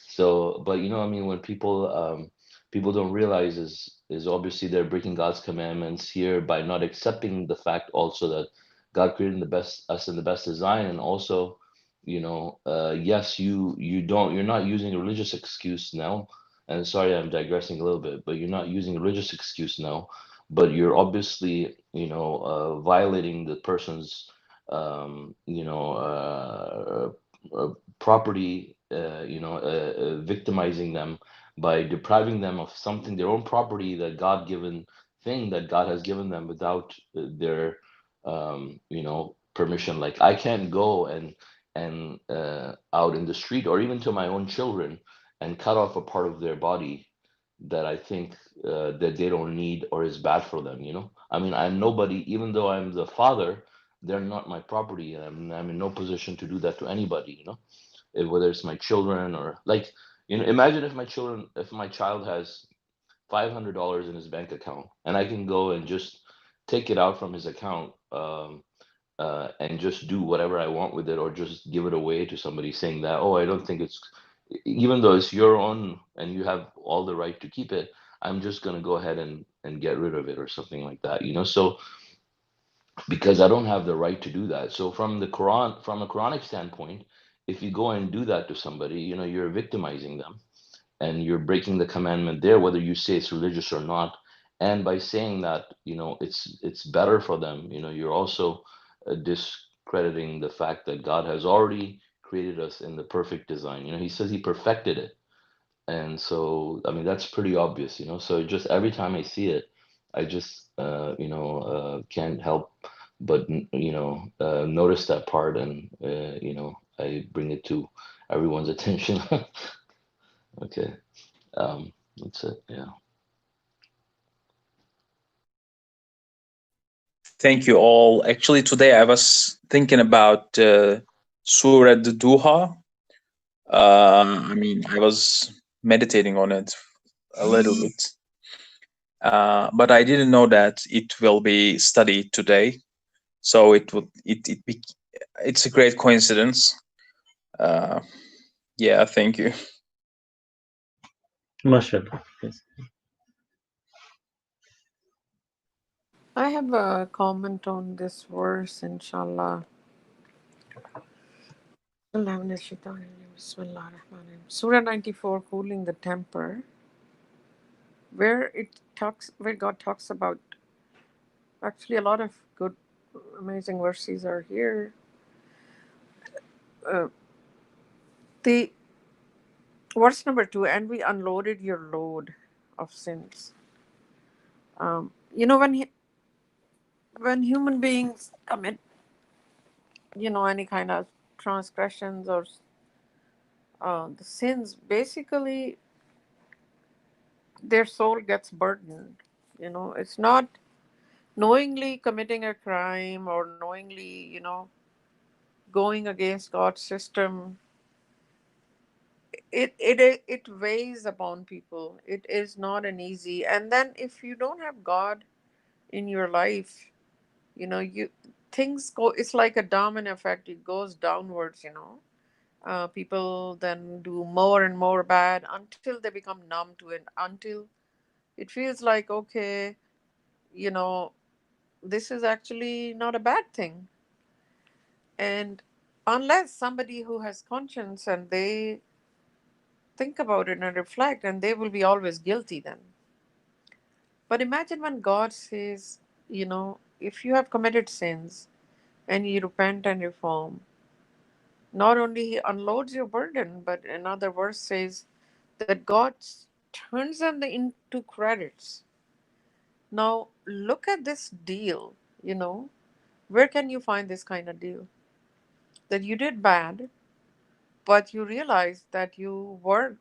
So, but I mean, when people don't realize is obviously they're breaking God's commandments here by not accepting the fact also that God created us in the best design, and also, yes, you're not using a religious excuse now, and sorry, I'm digressing a little bit, but you're not using a religious excuse now, but you're obviously, violating the person's, property, victimizing them by depriving them of something, their own property, that God-given thing that God has given them without their, permission. Like, I can't go and out in the street, or even to my own children, and cut off a part of their body that I think that they don't need or is bad for them. I mean, I'm nobody, even though I'm the father, they're not my property, and I'm in no position to do that to anybody. Whether it's my children, or like, imagine if my child has $500 in his bank account, and I can go and just take it out from his account, and just do whatever I want with it, or just give it away to somebody, saying that, oh, I don't think it's, even though it's your own and you have all the right to keep it, I'm just going to go ahead and get rid of it, or something like that. So, because I don't have the right to do that. So from the Quran, from a Quranic standpoint, if you go and do that to somebody, you're victimizing them, and you're breaking the commandment there, whether you say it's religious or not. And by saying that, it's better for them, you're also discrediting the fact that God has already created us in the perfect design. He says he perfected it. And so, I mean, that's pretty obvious. So just every time I see it, I just can't help but notice that part, and I bring it to everyone's attention. Okay. That's it. Yeah. Thank you all. Actually, today I was thinking about Surah Duha. I mean, I was meditating on it a little bit, but I didn't know that it will be studied today. So it's a great coincidence. Yeah, thank you. MashaAllah. Yes. I have a comment on this verse, inshallah. Surah 94, Cooling the Temper, where God talks about, actually a lot of good, amazing verses are here. The verse number 2, and we unloaded your load of sins. When human beings commit, any kind of transgressions or the sins, basically their soul gets burdened. It's not knowingly committing a crime or knowingly, going against God's system. It weighs upon people. It is not an easy. And then if you don't have God in your life, you things go. It's like a domino effect. It goes downwards. People then do more and more bad until they become numb to it. Until it feels like, okay, you know, this is actually not a bad thing. And unless somebody who has conscience and they think about it and reflect, and they will be always guilty then. But imagine when God says, if you have committed sins and you repent and reform, not only He unloads your burden, but another verse says that God turns them into credits. Now, look at this deal, you know. Where can you find this kind of deal? That you did bad, but you realized that you were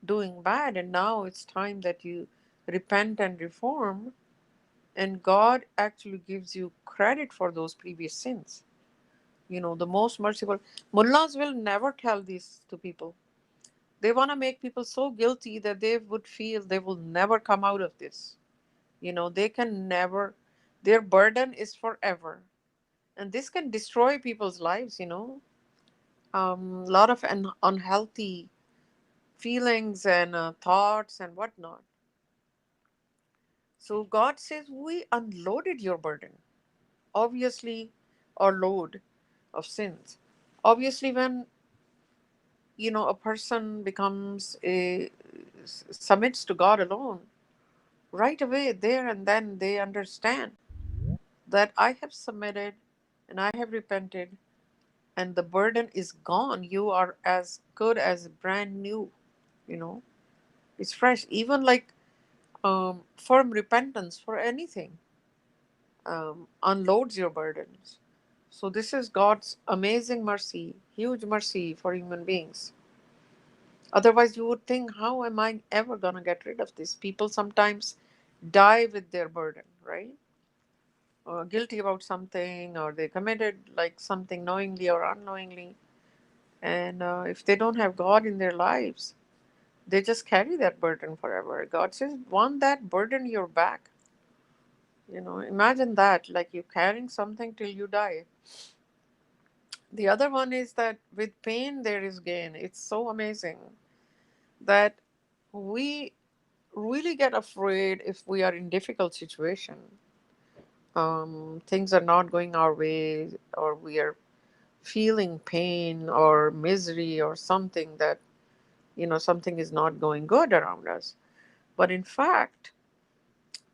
doing bad, and now it's time that you repent and reform, and God actually gives you credit for those previous sins. You know, the most merciful. Mullahs will never tell this to people. They want to make people so guilty that they would feel they will never come out of this. You know, they can never, their burden is forever. And this can destroy people's lives, you know. A lot of unhealthy feelings and thoughts and whatnot. So God says, we unloaded your burden. Obviously, or load of sins. Obviously, when you know a person becomes a submits to God alone, right away there and then they understand that I have submitted and I have repented and the burden is gone. You are as good as brand new, you know. It's fresh. Even like firm repentance for anything unloads your burdens. So this is God's amazing mercy, huge mercy for human beings. Otherwise, you would think, how am I ever going to get rid of this? People sometimes die with their burden, right? Or guilty about something, or they committed like something knowingly or unknowingly. And if they don't have God in their lives, they just carry that burden forever. God says, want that burden your back. You know, imagine that, like you're carrying something till you die. The other one is that with pain there is gain. It's so amazing that we really get afraid if we are in difficult situation. Things are not going our way, or we are feeling pain or misery or something that something is not going good around us. But in fact,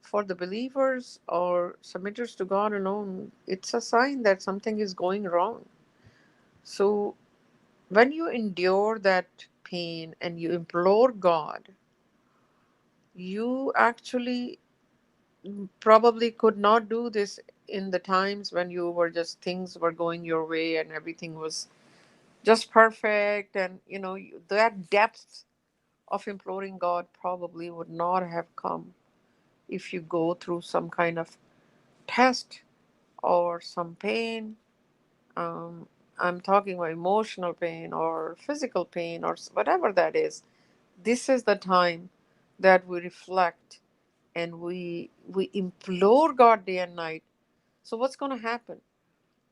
for the believers or submitters to God alone, it's a sign that something is going wrong. So when you endure that pain and you implore God, you actually probably could not do this in the times when you were just things were going your way and everything was just perfect, and that depth of imploring God probably would not have come if you go through some kind of test or some pain. um, I'm talking about emotional pain or physical pain or whatever that is. This is the time that we reflect and we implore God day and night. So what's going to happen?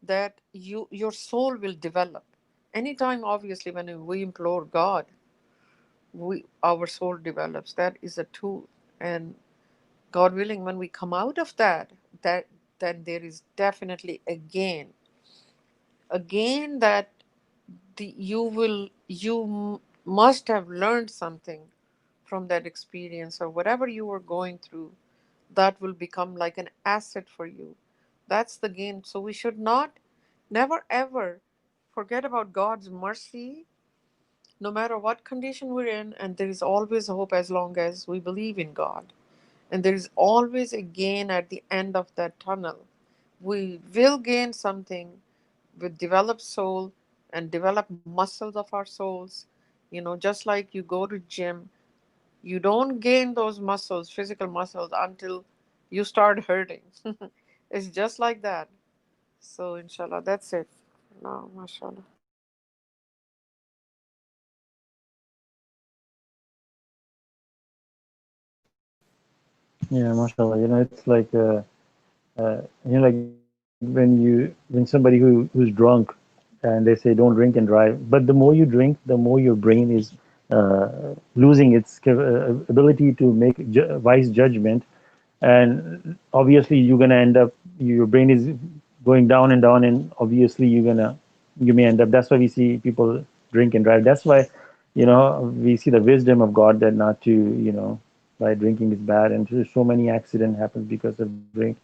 That your soul will develop. Anytime, obviously, when we implore God, our soul develops. That is a tool, and God willing, when we come out of that then there is definitely again that you must have learned something from that experience, or whatever you were going through, that will become like an asset for you. That's the gain. So we should not, never ever forget about God's mercy, no matter what condition we're in. And there is always hope as long as we believe in God. And there is always a gain at the end of that tunnel. We will gain something with developed soul and developed muscles of our souls. Just like you go to gym, you don't gain those muscles, physical muscles, until you start hurting. It's just like that. So, inshallah, that's it. No, mashallah. Yeah, mashallah. It's like like when somebody who's drunk and they say don't drink and drive, but the more you drink, the more your brain is losing its ability to make wise judgment, and obviously you're gonna end up, your brain is going down and down, and obviously you may end up. That's why we see people drink and drive. That's why we see the wisdom of God, that not to, by drinking is bad, and so many accident happens because of drink.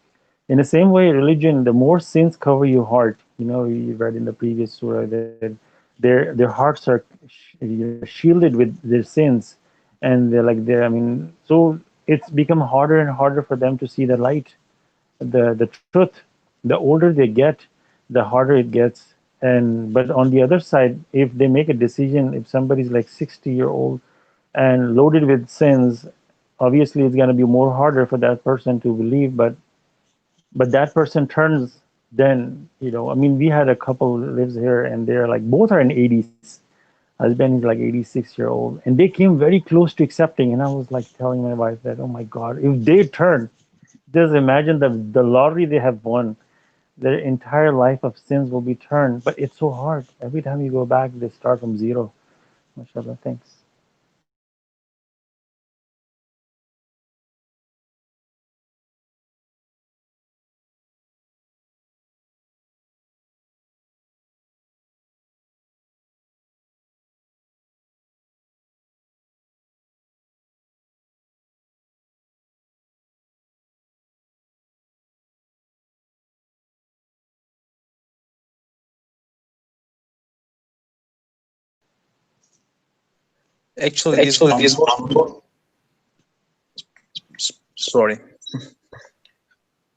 In the same way, religion, the more sins cover your heart, you read in the previous surah that their hearts are shielded with their sins, and they're, I mean, so it's become harder and harder for them to see the light, the truth. The older they get, the harder it gets. And but on the other side, if they make a decision, if somebody's like 60-year old and loaded with sins, obviously it's going to be more harder for that person to believe. But that person turns, then, I mean, we had a couple that lives here, and they're like, both are in 80s. Husband is like 86-year-old, and they came very close to accepting. And I was like telling my wife that, oh my God, if they turn, just imagine the lottery they have won. Their entire life of sins will be turned. But it's so hard. Every time you go back, they start from zero. MashaAllah, thanks. Actually, this sorry.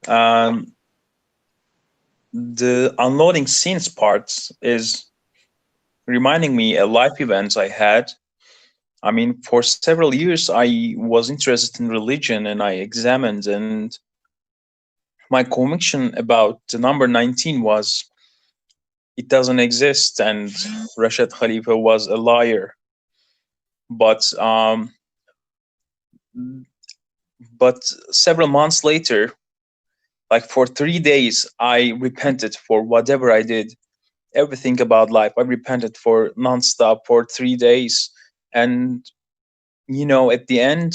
Um, the unloading scenes part is reminding me a life events I had. I mean, for several years, I was interested in religion and I examined, and my conviction about the number 19 was it doesn't exist, and Rashid Khalifa was a liar. But but several months later, like for 3 days, I repented for whatever I did, everything about life. I repented for nonstop for 3 days, and at the end,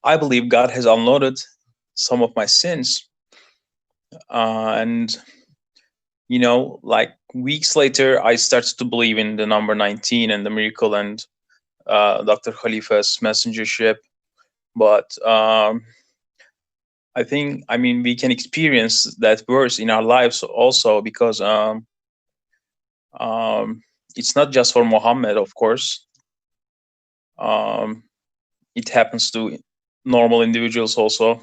I believe God has unloaded some of my sins, and like weeks later, I started to believe in the number 19 and the miracle and Dr. Khalifa's messengership. But I mean, we can experience that verse in our lives also because um, it's not just for Muhammad, of course. Um, it happens to normal individuals also.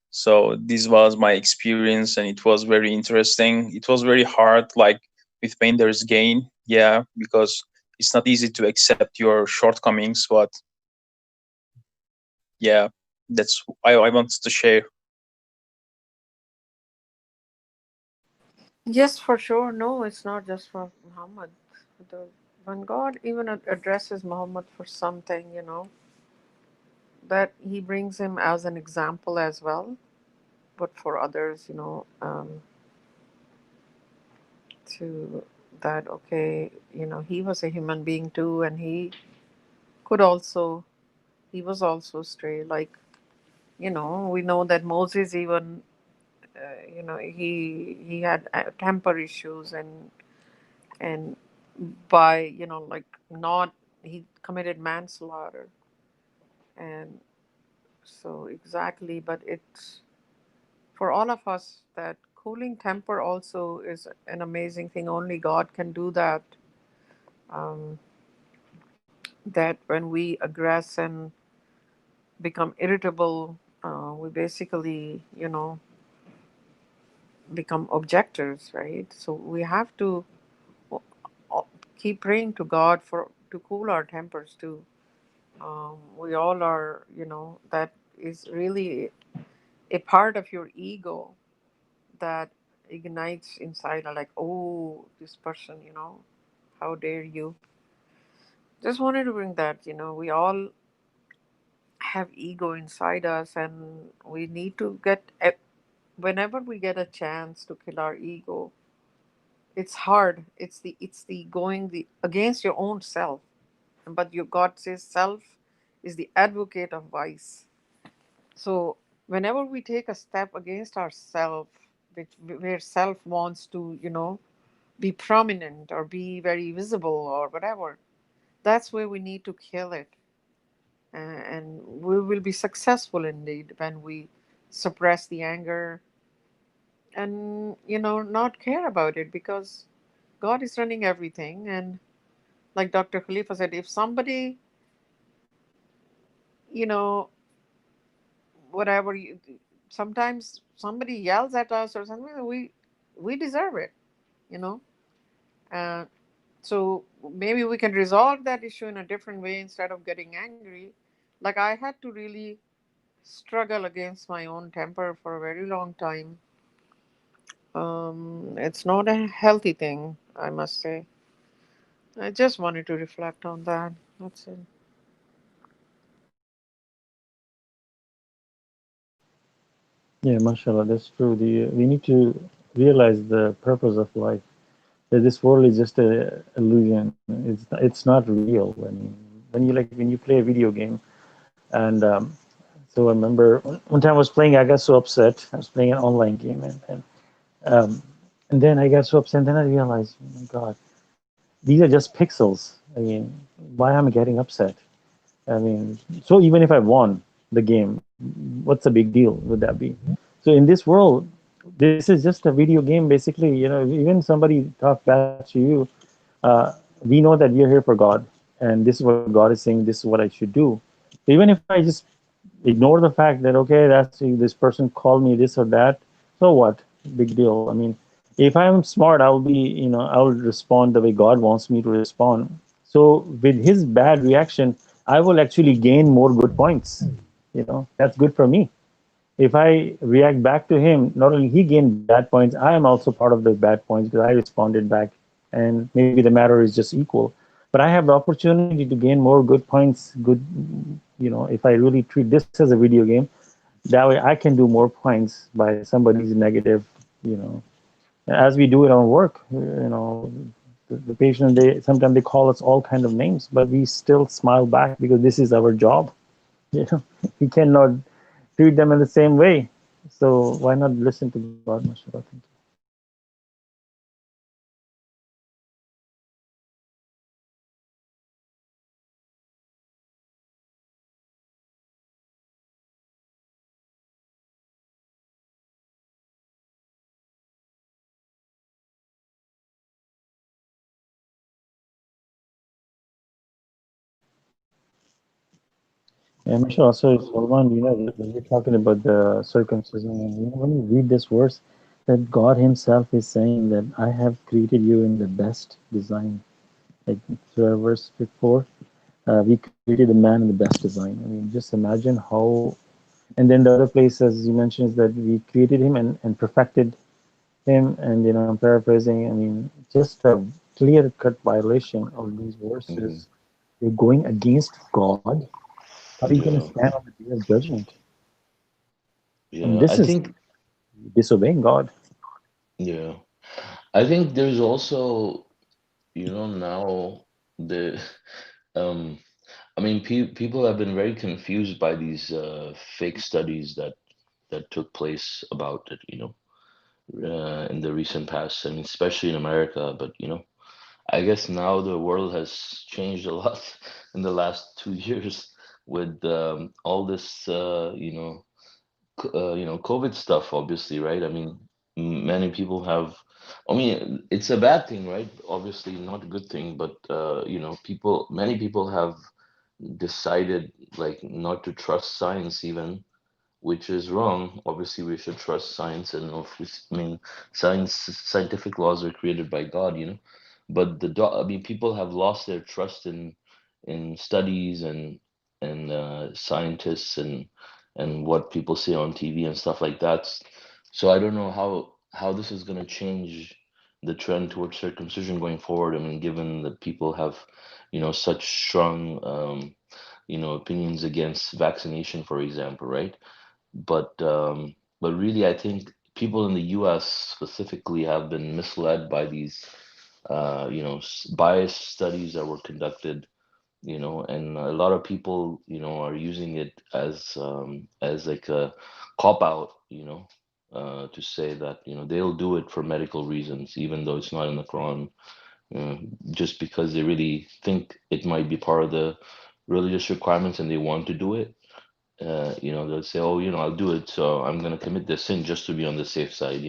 So this was my experience, and it was very interesting. It was very hard. Like with pain, there is gain. Yeah, because it's not easy to accept your shortcomings. But yeah, that's I wanted to share. Yes, for sure. No, it's not just for Muhammad. The, when God even addresses Muhammad for something, that he brings him as an example as well. But for others, to that, okay, he was a human being too, and could also, he was also stray. Like, we know that Moses even, he had temper issues, and by, like, not, he committed manslaughter. And so exactly, but it's for all of us that cooling temper also is an amazing thing. Only God can do that. um, that when we aggress and become irritable, we basically, become objectors, right? So we have to o- keep praying to God for to cool our tempers too. We all are, that is really a part of your ego that ignites inside, like, oh, this person, how dare you. Just wanted to bring that, we all have ego inside us, and we need to whenever we get a chance to kill our ego. It's hard. It's the going the against your own self. But your God says self is the advocate of vice. So whenever we take a step against ourself, where self wants to, be prominent or be very visible or whatever, that's where we need to kill it. And we will be successful indeed when we suppress the anger and, not care about it, because God is running everything. And like Dr. Khalifa said, if somebody you know, whatever you, sometimes somebody yells at us or something, we deserve it, you know. uh, so maybe we can resolve that issue in a different way instead of getting angry. Like I had to really struggle against my own temper for a very long time. It's not a healthy thing, I must say. I just wanted to reflect on that. That's it. Yeah, mashallah, that's true. We need to realize the purpose of life. That this world is just a illusion. It's not real. I mean, when you play a video game, and so I remember one time I was playing, I got so upset. I was playing an online game, um, and then I got so upset. And then I realized, oh my God, these are just pixels. I mean, why am I getting upset? I mean, so even if I won the game, what's the big deal would that be? So in this world, this is just a video game, basically. You know, even somebody talk bad to you, uh, we know that we are here for God, and this is what God is saying. This is what I should do. Even if I just ignore the fact that okay, that's this person called me this or that, so what? Big deal. I mean, if I'm smart, I'll be, I'll respond the way God wants me to respond. So with his bad reaction, I will actually gain more good points. That's good for me. If I react back to him, not only he gained bad points, I am also part of the bad points because I responded back, and maybe the matter is just equal. But I have the opportunity to gain more good points. Good, if I really treat this as a video game, that way I can do more points by somebody's negative. You know, as we do it on work. The patient, they sometimes they call us all kind of names, but we still smile back because this is our job. You know, we cannot treat them in the same way. So why not listen to God, mashallah? Thank you. Yeah, mashallah. So Salman, when you're talking about the circumcision, and when you read this verse, that God Himself is saying that I have created you in the best design. Like through verse 4, we created the man in the best design. I mean, just imagine how. And then the other place, as you mentioned, is that we created him and perfected him. And I'm paraphrasing. I mean, just a clear-cut violation of these Hmm. verses. You're going against God. How are you going to Yeah, stand on the day of judgment? I mean, yeah. this is disobeying God. Yeah, I think there's also, now the um I mean, people have been very confused by these fake studies that took place about it, in the recent past. I mean, especially in America, but I guess now the world has changed a lot in the last 2 years with all this, COVID stuff, obviously, right? I mean, many people have. I mean, it's a bad thing, right? Obviously, not a good thing, but many people have decided like not to trust science even, which is wrong. Obviously, we should trust science, and if we, I mean, scientific laws are created by God, but I mean, people have lost their trust in studies and scientists and what people say on TV and stuff like that. So I don't know how this is going to change the trend towards circumcision going forward. I mean, given that people have, such strong, opinions against vaccination, for example, right? But really, I think people in the U.S. specifically have been misled by these, biased studies that were conducted, and a lot of people, are using it as like a cop out, to say that they'll do it for medical reasons, even though it's not in the Quran, just because they really think it might be part of the religious requirements and they want to do it. They'll say, "Oh, I'll do it, so I'm gonna commit this sin just to be on the safe side."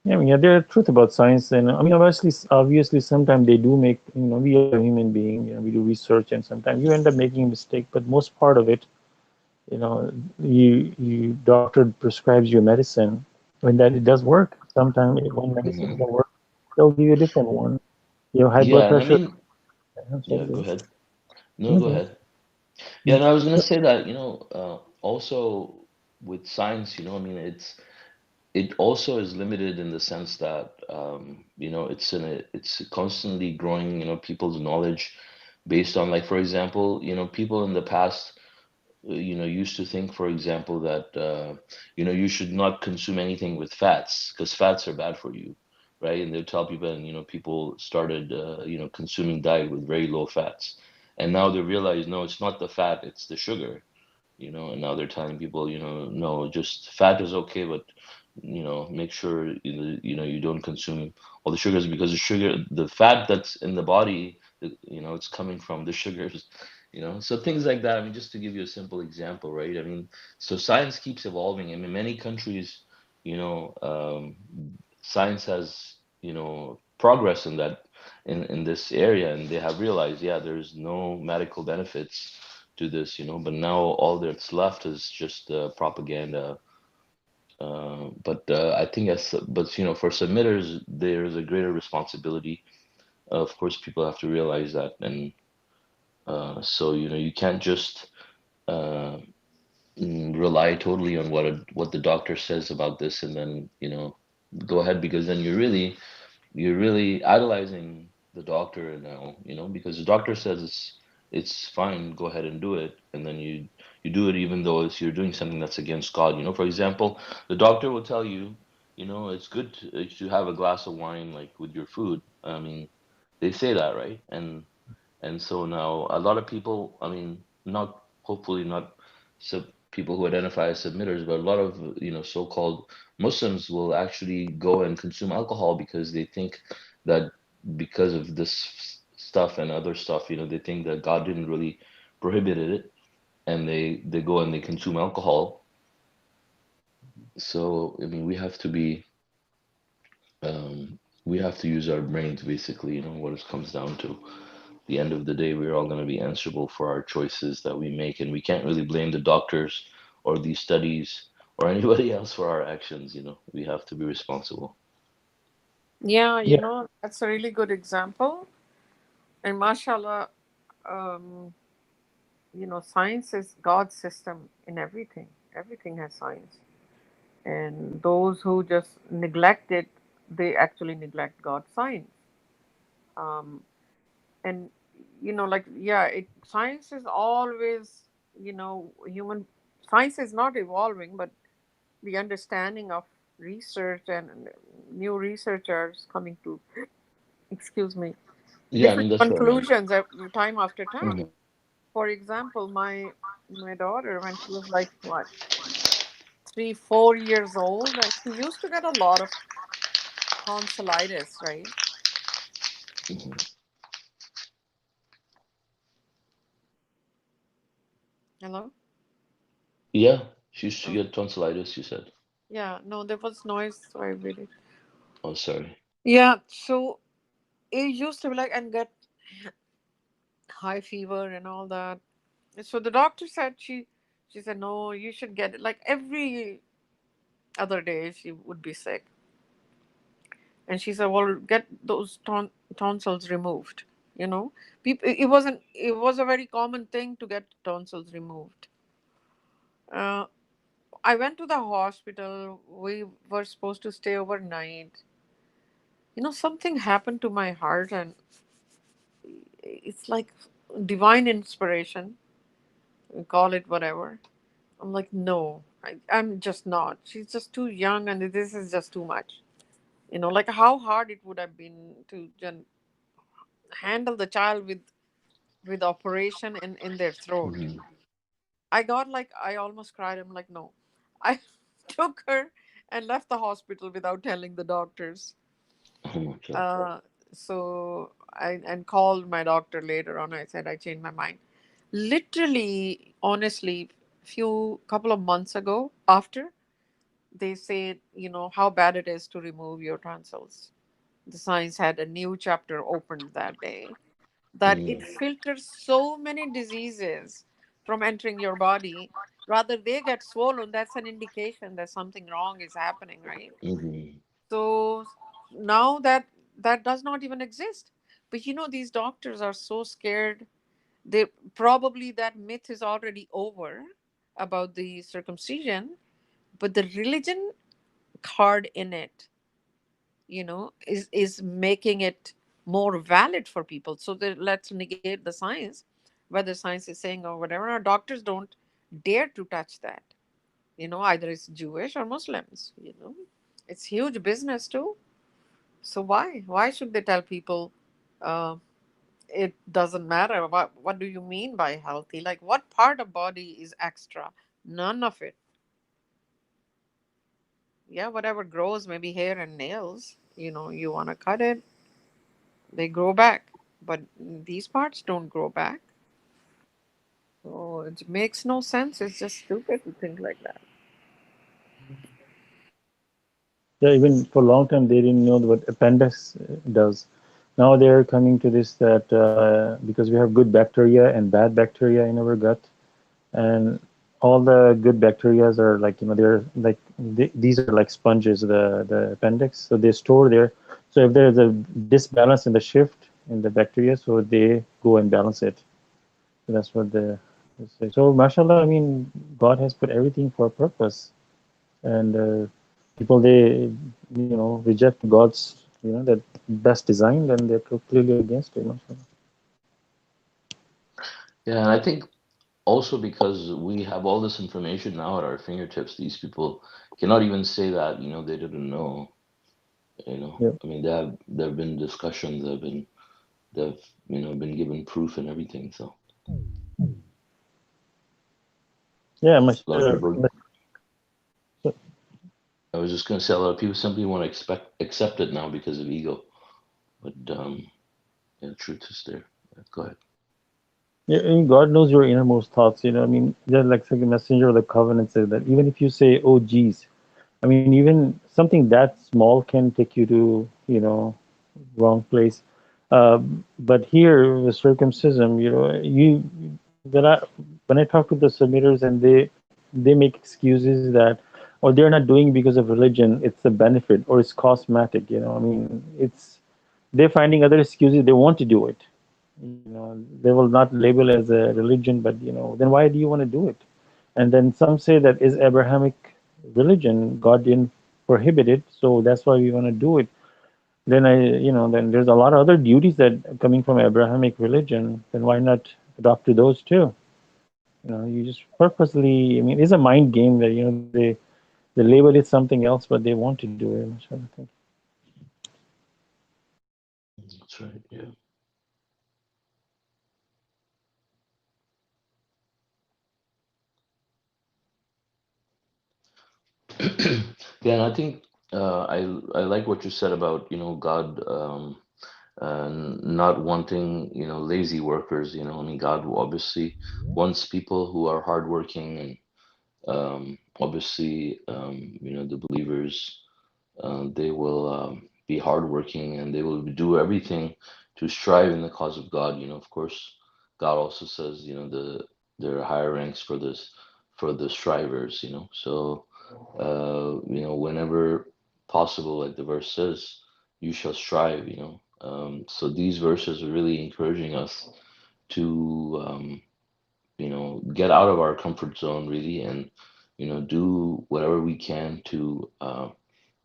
Yeah, Yeah, there are truth about science, and I mean, obviously, sometimes they do make. We are human beings. We do research, and sometimes you end up making a mistake. But most part of it, you know, you doctor prescribes you a medicine, and that it does work. Sometimes when medicine Hmm. doesn't work, they'll give you a different one. High blood Yeah, and I pressure. mean, That's what yeah, it go is. ahead. No, go Okay. ahead. Yeah, and I was gonna say that, also with science, I mean, it also is limited in the sense that, it's constantly growing, people's knowledge based on, like, for example, people in the past, used to think, for example, that, you should not consume anything with fats because fats are bad for you, right? And they'll tell people, and, people started, consuming diet with very low fats. And now they realize, no, it's not the fat, it's the sugar, and now they're telling people, no, just fat is okay, but, make sure, you don't consume all the sugars because the fat that's in the body, it's coming from the sugars, so things like that. I mean, just to give you a simple example, right? I mean, so science keeps evolving. I mean, many countries, science has, progress in that, in this area, and they have realized, yeah, there's no medical benefits to this, but now all that's left is just propaganda. But I think for submitters, there's a greater responsibility. Of course, people have to realize that, and so you can't just uh, rely totally on what the doctor says about this, and then go ahead, because then you're really idolizing the doctor now, because the doctor says it's fine, go ahead and do it, and then you do it even though you're doing something that's against God. For example, the doctor will tell you, it's good to have a glass of wine like with your food. I mean, they say that, right? And so now a lot of people, I mean, not hopefully not sub people who identify as submitters, but a lot of so-called Muslims will actually go and consume alcohol because they think that because of this stuff and other stuff, they think that God didn't really prohibited it, and they go and they consume alcohol. So I mean, we have to use our brains basically, what it comes down to. The end of the day, we're all going to be answerable for our choices that we make, and we can't really blame the doctors or these studies or anybody else for our actions. We have to be responsible. Yeah, Yeah. that's a really good example. And mashallah, um, science is God's system in everything. Everything has science. And those who just neglect it, they actually neglect God's science. Um, and, like, yeah, science is always, human science is not evolving, but the understanding of research and new researchers coming to, excuse me, Yeah, I different mean that's what I meant. conclusions time after time. Hmm. For example, my daughter, when she was like what, 3 4 years old, and she used to get a lot of tonsillitis, right? Hmm. Hello. Yeah, she used to Oh, get tonsillitis. You said. yeah, no, there was noise, so I really. Oh, sorry. Yeah, so it used to be like and get high fever and all that. So the doctor said she said no, you should get it. Like every other day she would be sick, and she said, well, get those tonsils removed. You know, people. It was a very common thing to get tonsils removed. Uh, I went to the hospital. We were supposed to stay overnight. Something happened to my heart, and it's like divine inspiration. Call it whatever. I'm like, no, I'm just not. She's just too young, and this is just too much. Like how hard it would have been to handle the child with operation in their throat. Hmm. I got like, I almost cried. I'm like, no. I took her and left the hospital without telling the doctors. Oh my God. Uh, so I and called my doctor later on. I said I changed my mind. Literally, honestly, few couple of months ago, after they say, how bad it is to remove your tonsils. The Science had a new chapter opened that day, that it Mm, filters so many diseases from entering your body. Rather they get swollen, that's an indication that something wrong is happening, right? mhm. So now that does not even exist. But these doctors are so scared. They probably, that myth is already over about the circumcision, but the religion card in it, is making it more valid for people. So let's negate the science, whether science is saying or whatever. Our doctors don't dare to touch that. Either it's Jewish or Muslims. It's huge business too. So why should they tell people uh, it doesn't matter? What do you mean by healthy? Like, what part of body is extra? None of it. Yeah, whatever grows, maybe hair and nails. You want to cut it, they grow back. But these parts don't grow back. So it makes no sense. It's just stupid to think like that. Yeah, even for a long time they didn't know what appendix does. Now they're coming to this that because we have good bacteria and bad bacteria in our gut, and all the good bacterias are like they're like these are like sponges, the appendix, so they store there. So if there's a disbalance in the shift in the bacteria, so they go and balance it. So that's what they say. So mashallah, I mean, God has put everything for a purpose, and people they reject God's that best design, and they're clearly against it. Mashallah. Yeah, and I think also because we have all this information now at our fingertips, these people cannot even say that, they didn't know, Yeah, I mean, there have been discussions, they've, been given proof and everything. So yeah, a lot of mashallah. people, I was just going to say, a lot of people simply want to accept it now because of ego. But yeah, the truth is there. Yeah, go ahead. Yeah, I mean, God knows your innermost thoughts. I mean, just like the messenger of the covenant says that even if you say, "Oh, geez," I mean, even something that small can take you to, wrong place. But here, with circumcision, when I when I talk to the submitters and they make excuses that, or they're not doing because of religion, it's a benefit or it's cosmetic. I mean, they're finding other excuses. They want to do it. They will not label as a religion, but then why do you want to do it? And then some say that is Abrahamic religion. God didn't prohibit it, so that's why we want to do it. Then there's a lot of other duties that are coming from Abrahamic religion. Then why not adopt to those too? You just purposely. I mean, it's a mind game that they label it something else, but they want to do it. Sort of thing. That's right. Yeah. Yeah, and I think I like what you said about God not wanting lazy workers. I mean, God obviously wants people who are hardworking, and obviously the believers, they will be hardworking, and they will do everything to strive in the cause of God. Of course, God also says there are higher ranks for the strivers. So whenever possible, like the verse says, you shall strive. So these verses are really encouraging us to get out of our comfort zone, really, and do whatever we can to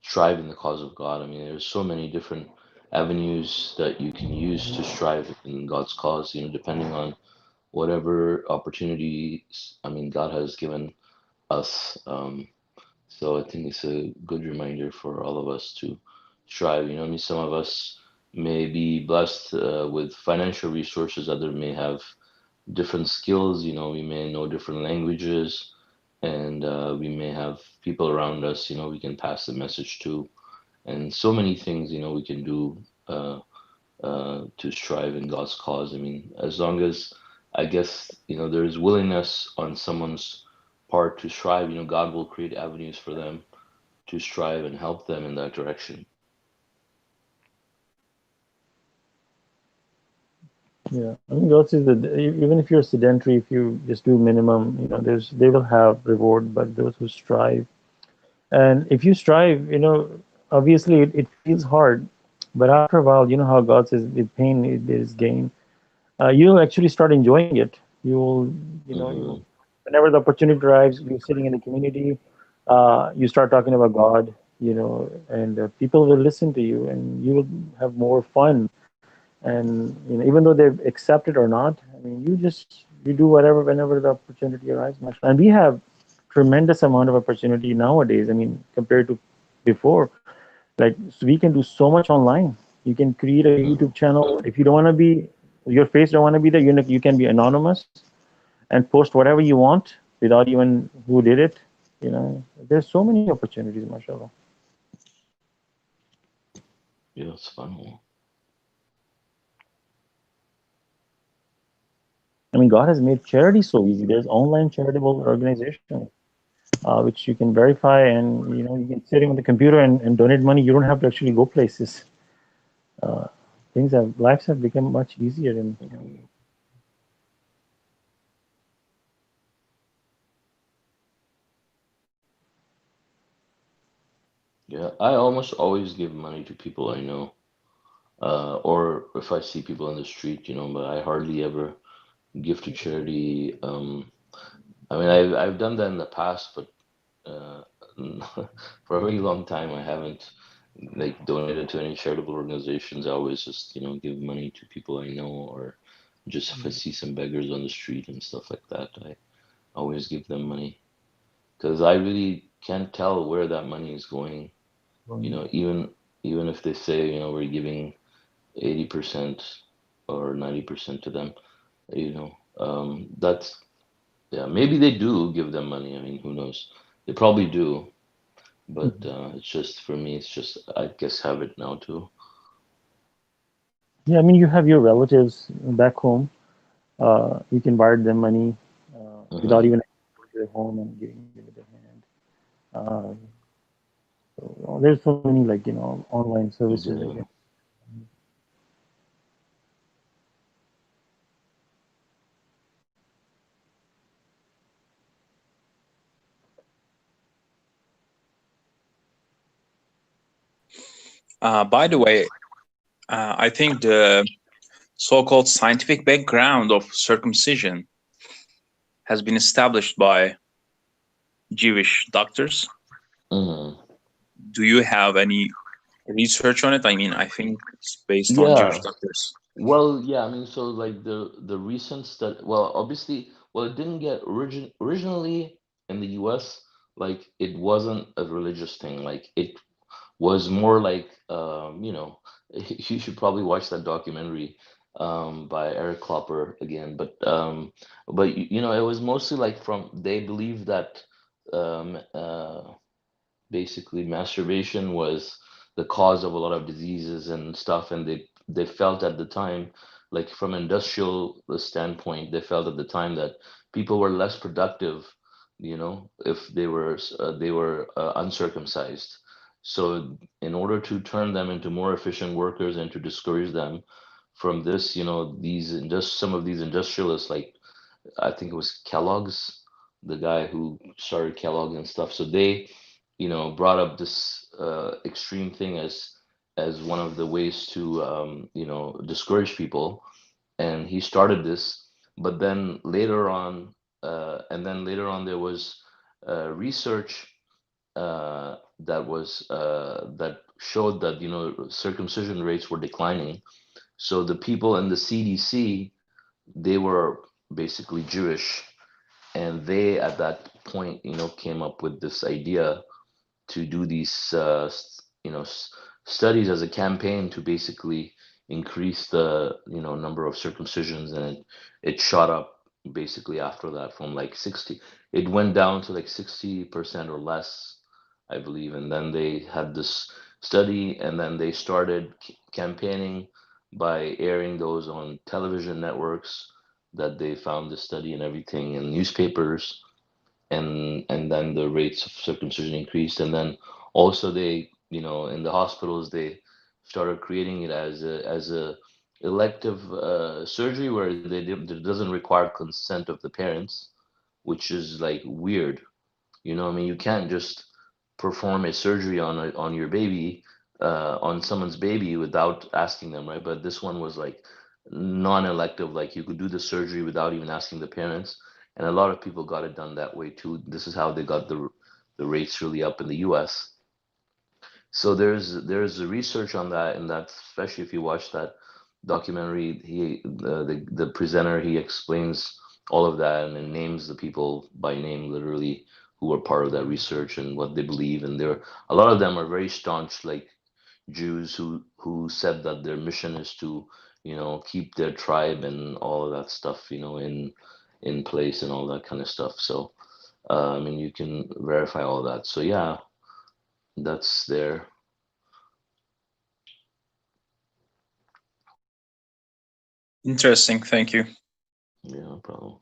strive in the cause of God. I mean, there's so many different avenues that you can use to strive in God's cause, depending on whatever opportunities, I mean, God has given us. So I think it's a good reminder for all of us to strive. I mean, some of us may be blessed with financial resources, others may have different skills. We may know different languages, and we may have people around us, we can pass the message to, and so many things, we can do to strive in God's cause. I mean, as long as, I guess, there's willingness on someone's part to strive, God will create avenues for them to strive and help them in that direction. Yeah, I mean, God says that even if you're sedentary, if you just do minimum, they will have reward. But those who strive, and if you strive, obviously it feels hard, but after a while, you know how God says, with pain there is gain. You'll actually start enjoying it. Hmm. Whenever the opportunity arrives, you're sitting in the community, you start talking about God, and people will listen to you, and you will have more fun. And even though they accept it or not, I mean, you do whatever whenever the opportunity arises, mashallah. And we have tremendous amount of opportunity nowadays. I mean, compared to before, like, so we can do so much online. You can create a Hmm. YouTube channel. If you don't want to be, your face don't want to be there, you can be anonymous and post whatever you want without even who did it. There's so many opportunities, mashallah. Yeah, it's fun. I mean, God has made charity so easy. There's online charitable organizations, which you can verify, and you can sit on the computer and donate money. You don't have to actually go places. Uh, lives have become much easier. And Yeah, I almost always give money to people I know, or if I see people on the street, but I hardly ever give to charity. I mean, I've done that in the past, but uh, for a very long time, I haven't like donated to any charitable organizations. I always just, give money to people I know, or just if I see some beggars on the street and stuff like that, I always give them money because I really can't tell where that money is going. Even if they say, we're giving 80% or 90% to them, that's yeah, maybe they do give them money. I mean, who knows? They probably do, but it's just for me, it's just I guess habit now too. yeah, I mean, you have your relatives back home. You can wire them money without Hmm. even going to their home and giving it with their hand. There's so many, like, online services Yeah. again. By the way, I think the so-called scientific background of circumcision has been established by Jewish doctors. Hmm. Do you have any research on it? I mean, I think it's based on Jewish Yeah. doctors. Well, yeah. I mean, so like the recent study. Well, obviously, well, it didn't get originally in the U.S. Like it wasn't a religious thing. Like it was more like you should probably watch that documentary by Eric Klopper again. But it was mostly like from they believe that um, uh, basically masturbation was the cause of a lot of diseases and stuff, and they felt at the time, like from industrial standpoint, they felt at the time that people were less productive, if they were uncircumcised. So in order to turn them into more efficient workers and to discourage them from this, just some of these industrialists, like I think it was Kellogg's, the guy who started Kellogg and stuff. So they, brought up this extreme thing as one of the ways to, discourage people. And he started this, but then later on, there was research that showed that circumcision rates were declining. So the people in the CDC, they were basically Jewish, and they at that point came up with this idea to do these studies as a campaign to basically increase the number of circumcisions, and it shot up basically after that from like 60, it went down to like 60% or less, I believe. And then they had this study, and then they started campaigning by airing those on television networks, that they found the study and everything in newspapers, and then the rates of circumcision increased. And then Also, they, in the hospitals, they started creating it as a elective surgery where it doesn't require consent of the parents, which is like weird. I mean, you can't just perform a surgery on your baby, on someone's baby without asking them, right? But this one was like non-elective, like you could do the surgery without even asking the parents, and a lot of people got it done that way too. This is how they got the rates really up in the U.S. So there's research on that, and that especially if you watch that documentary, the presenter, he explains all of that and then names the people by name, literally, who were part of that research and what they believe. And there, a lot of them are very staunch, like Jews who said that their mission is to, keep their tribe and all of that stuff, in place and all that kind of stuff. So, I mean, you can verify all that. So yeah, that's there. Interesting. Thank you. Yeah, no problem.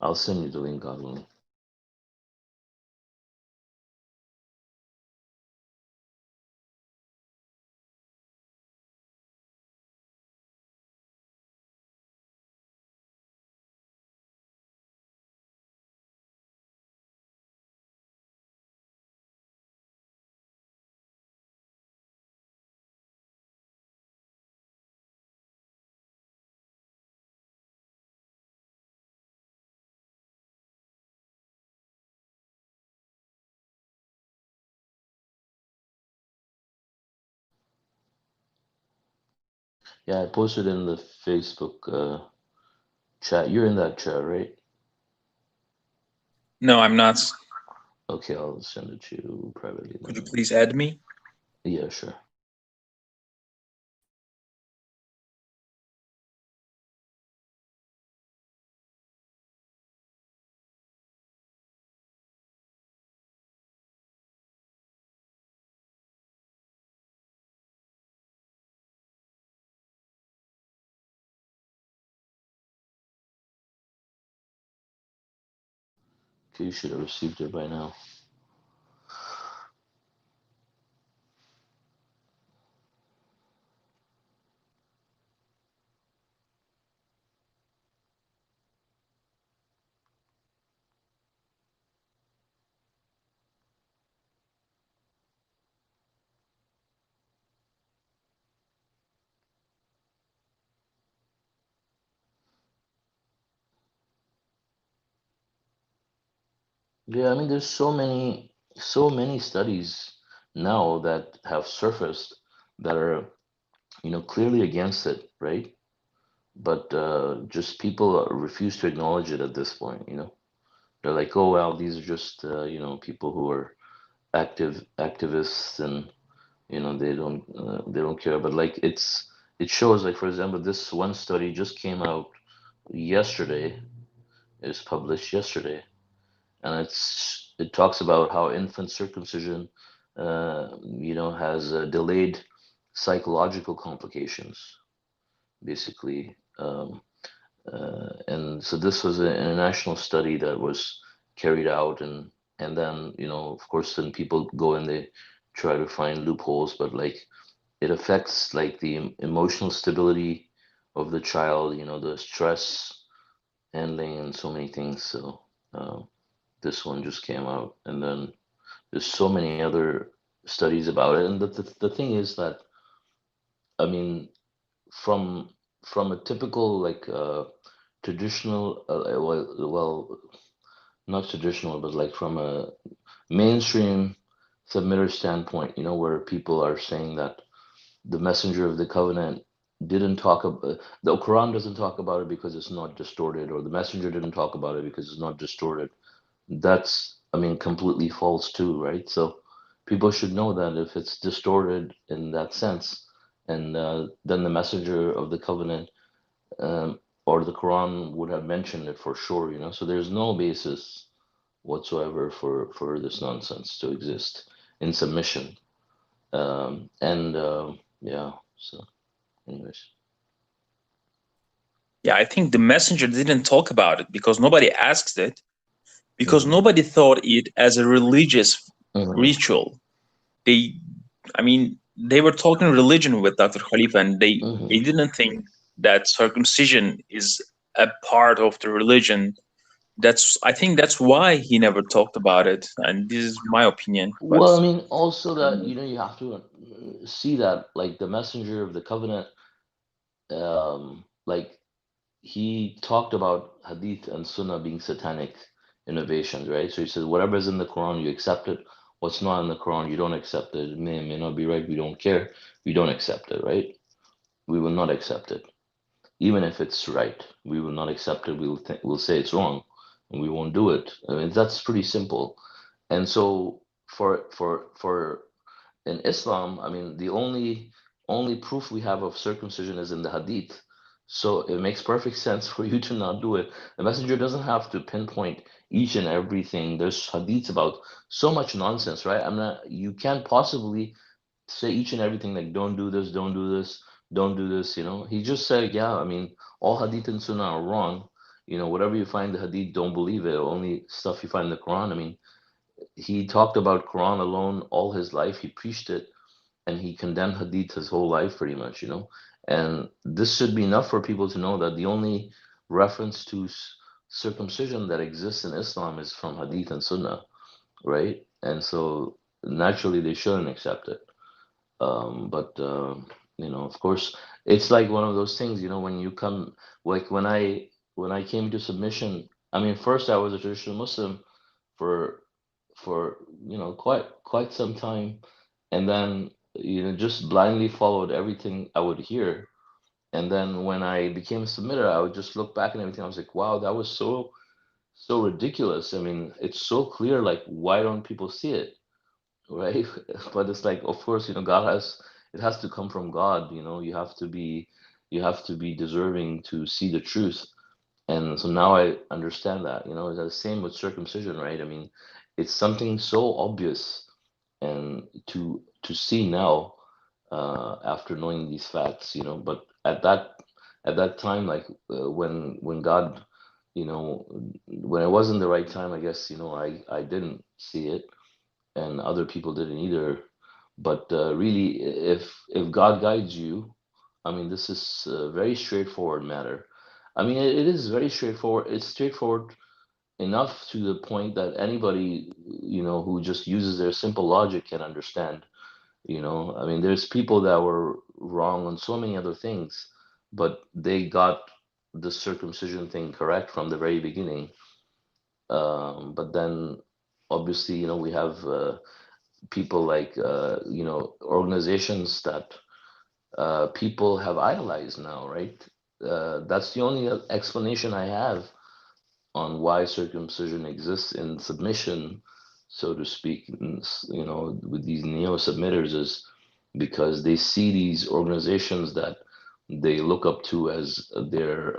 I'll send you the link, Godwin. Yeah, I posted in the Facebook chat. You're in that chat, right? No, I'm not. Okay, I'll send it to you privately Could you then. please add me? Yeah, sure. Okay, you should have received it by now. Yeah, I mean, there's so many studies now that have surfaced that are, clearly against it, right? But just people refuse to acknowledge it at this point. They're like, oh well, these are just people who are activists, and they don't care. But like it shows, like, for example, this one study just came out yesterday. It was published yesterday, and it talks about how infant circumcision has delayed psychological complications, basically. And so this was an international study that was carried out, and then, of course, then people go and they try to find loopholes, but like it affects like the emotional stability of the child, the stress handling and so many things. So this one just came out, and then there's so many other studies about it. And the thing is that, I mean, from a typical, like, traditional, well, not traditional, but like from a mainstream submitter standpoint, where people are saying that the messenger of the covenant didn't talk about, the Quran doesn't talk about it because it's not distorted, or the messenger didn't talk about it because it's not distorted. That's, I mean, completely false too, right? So people should know that if it's distorted in that sense, and then the messenger of the covenant, or the Quran would have mentioned it for sure. So there's no basis whatsoever for this nonsense to exist in submission. And yeah, so anyways. Yeah, I think the messenger didn't talk about it because nobody asked it, because Mhm. nobody thought it as a religious Mhm. ritual. they, I mean, they were talking religion with Dr. Khalifa, and they Hmm. didn't think that circumcision is a part of the religion. That's, I think that's why he never talked about it, and this is my opinion. But Well, I mean, also that you have to see that like the messenger of the covenant, like he talked about hadith and sunnah being satanic innovations, right? So he says whatever is in the Quran, you accept it. What's not in the Quran, you don't accept it. It may not be right. We don't care. We don't accept it, right? We will not accept it, even if it's right. We will not accept it. We'll say it's wrong, and we won't do it. I mean, that's pretty simple. And so for in Islam, I mean, the only proof we have of circumcision is in the Hadith. So it makes perfect sense for you to not do it. The messenger doesn't have to pinpoint each and everything. There's hadiths about so much nonsense, right? I'm not. You can't possibly say each and everything like don't do this, don't do this, don't do this. He just said, yeah. I mean, all hadith and sunnah are wrong. Whatever you find the hadith, don't believe it. Only stuff you find in the Quran. I mean, he talked about Quran alone all his life. He preached it and he condemned hadith his whole life pretty much. And this should be enough for people to know that the only reference to circumcision that exists in Islam is from hadith and sunnah, right? And so naturally they shouldn't accept it. But of course, it's like one of those things, when you come, like when I came to submission. I mean, first I was a traditional Muslim for quite some time, and then just blindly followed everything I would hear. And then when I became a submitter, I would just look back and everything. I was like, wow, that was so ridiculous. I mean, it's so clear. Like, why don't people see it, right? But it's like, of course, God it has to come from God. You have to be deserving to see the truth. And so now I understand that. It's the same with circumcision, right? I mean, it's something so obvious, and to see now, after knowing these facts. But at that time, like, when God, when it wasn't the right time, I guess, I didn't see it, and other people didn't either. But really, if God guides you, I mean, this is a very straightforward matter. I mean, it is very straightforward. It's straightforward enough to the point that anybody, who just uses their simple logic can understand. I mean, there's people that were wrong on so many other things, but they got the circumcision thing correct from the very beginning. But then, obviously, we have people like, organizations that people have idolized now, right? That's the only explanation I have on why circumcision exists in submission, so to speak, with these neo submitters, is because they see these organizations that they look up to as their,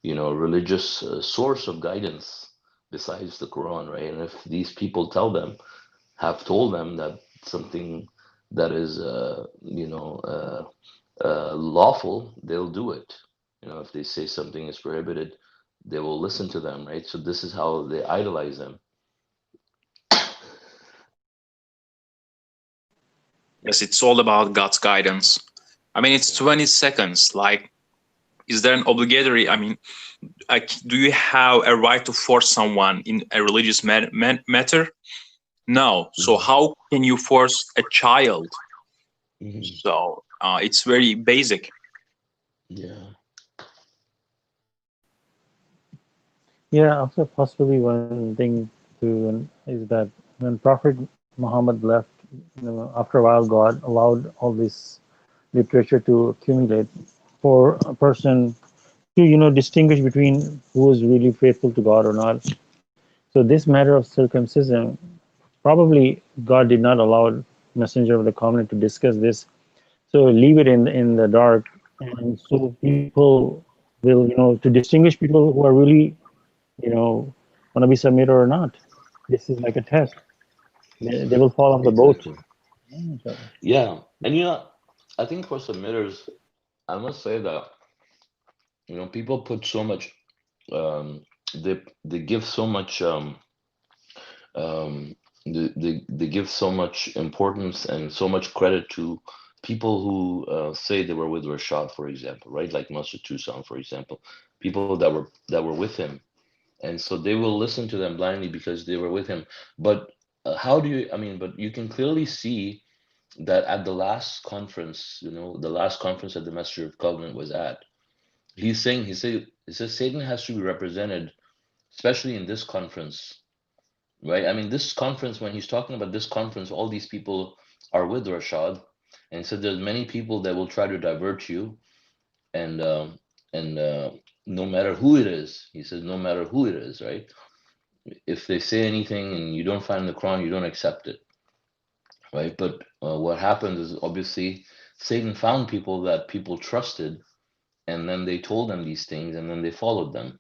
religious source of guidance besides the Quran, right? And if these people have told them that something that is, lawful, they'll do it. If they say something is prohibited, they will listen to them, right? So this is how they idolize them. yes, it's all about God's guidance. I mean, it's 20 seconds. Like, is there an obligatory? I mean, do you have a right to force someone in a religious matter? No. So Mhm. how can you force a child? Mhm. So it's very basic. Yeah. Yeah, also possibly one thing is that when Prophet Muhammad left, after a while, God allowed all this literature to accumulate for a person to distinguish between who is really faithful to God or not. So this matter of circumcision, probably God did not allow messenger of the covenant to discuss this. So leave it in the dark, and so people will to distinguish people who are really you know want to be submitted or not. This is like a test. They will fall off the boat. Exactly. So, Yeah. And I think for submitters, I must say that people put so much, um they give so much, um they give so much importance and so much credit to people who say they were with Rashad, for example, right? Like Master Tucson, for example, people that were with him, and so they will listen to them blindly because they were with him. But how do you? I mean, but you can clearly see that at the last conference, the last conference that the Messenger of Covenant was at, he's saying he says Satan has to be represented, especially in this conference, right? I mean, this conference, when he's talking about this conference, all these people are with Rashad, and so there's many people that will try to divert you, and no matter who it is, he says, no matter who it is, right? If they say anything and you don't find the Quran, you don't accept it, right? But what happens is obviously Satan found people that people trusted, and then they told them these things, and then they followed them,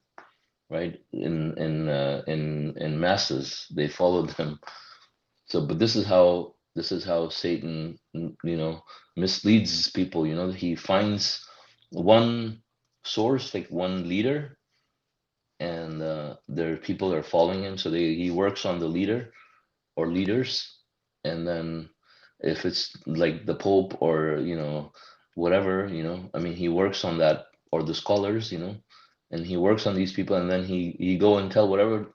right? In masses, they followed them. So, but this is how Satan, misleads people. He finds one source, like one leader, and there are people that are following him. So he works on the leader or leaders, and then if it's like the Pope or whatever, I mean, he works on that, or the scholars, and he works on these people, and then he go and tell whatever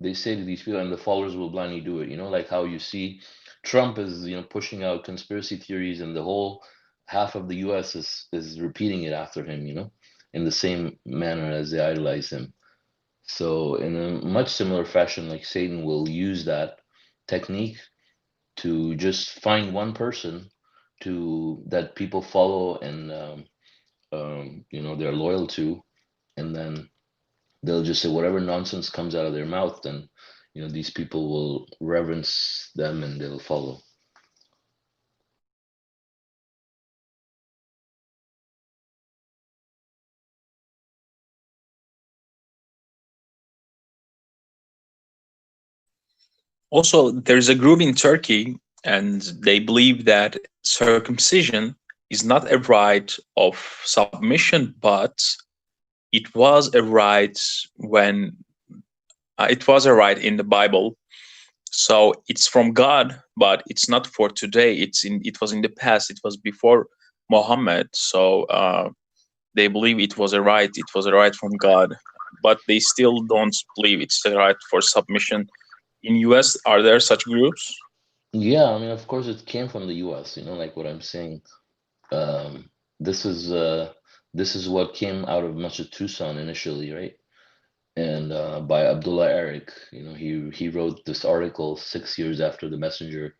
they say to these people, and the followers will blindly do it. Like how you see Trump is pushing out conspiracy theories, and the whole half of the US is repeating it after him, in the same manner as they idolize him. So in a much similar fashion, like Satan will use that technique to just find one person to that people follow, and they're loyal to, and then they'll just say whatever nonsense comes out of their mouth, then these people will reverence them and they'll follow. Also, there's a group in Turkey, and they believe that circumcision is not a right of submission, but it was a right when it was a right in the Bible. So it's from God, but it's not for today. It was in the past. It was before Muhammad. So they believe it was a right. It was a right from God, but they still don't believe it's a right for submission. In US, are there such groups? Yeah, I mean, of course, it came from the US, like what I'm saying. Um, this is uh, this is what came out of Masjid Tucson initially, right? And by Abdullah Eric, he wrote this article 6 years after the messenger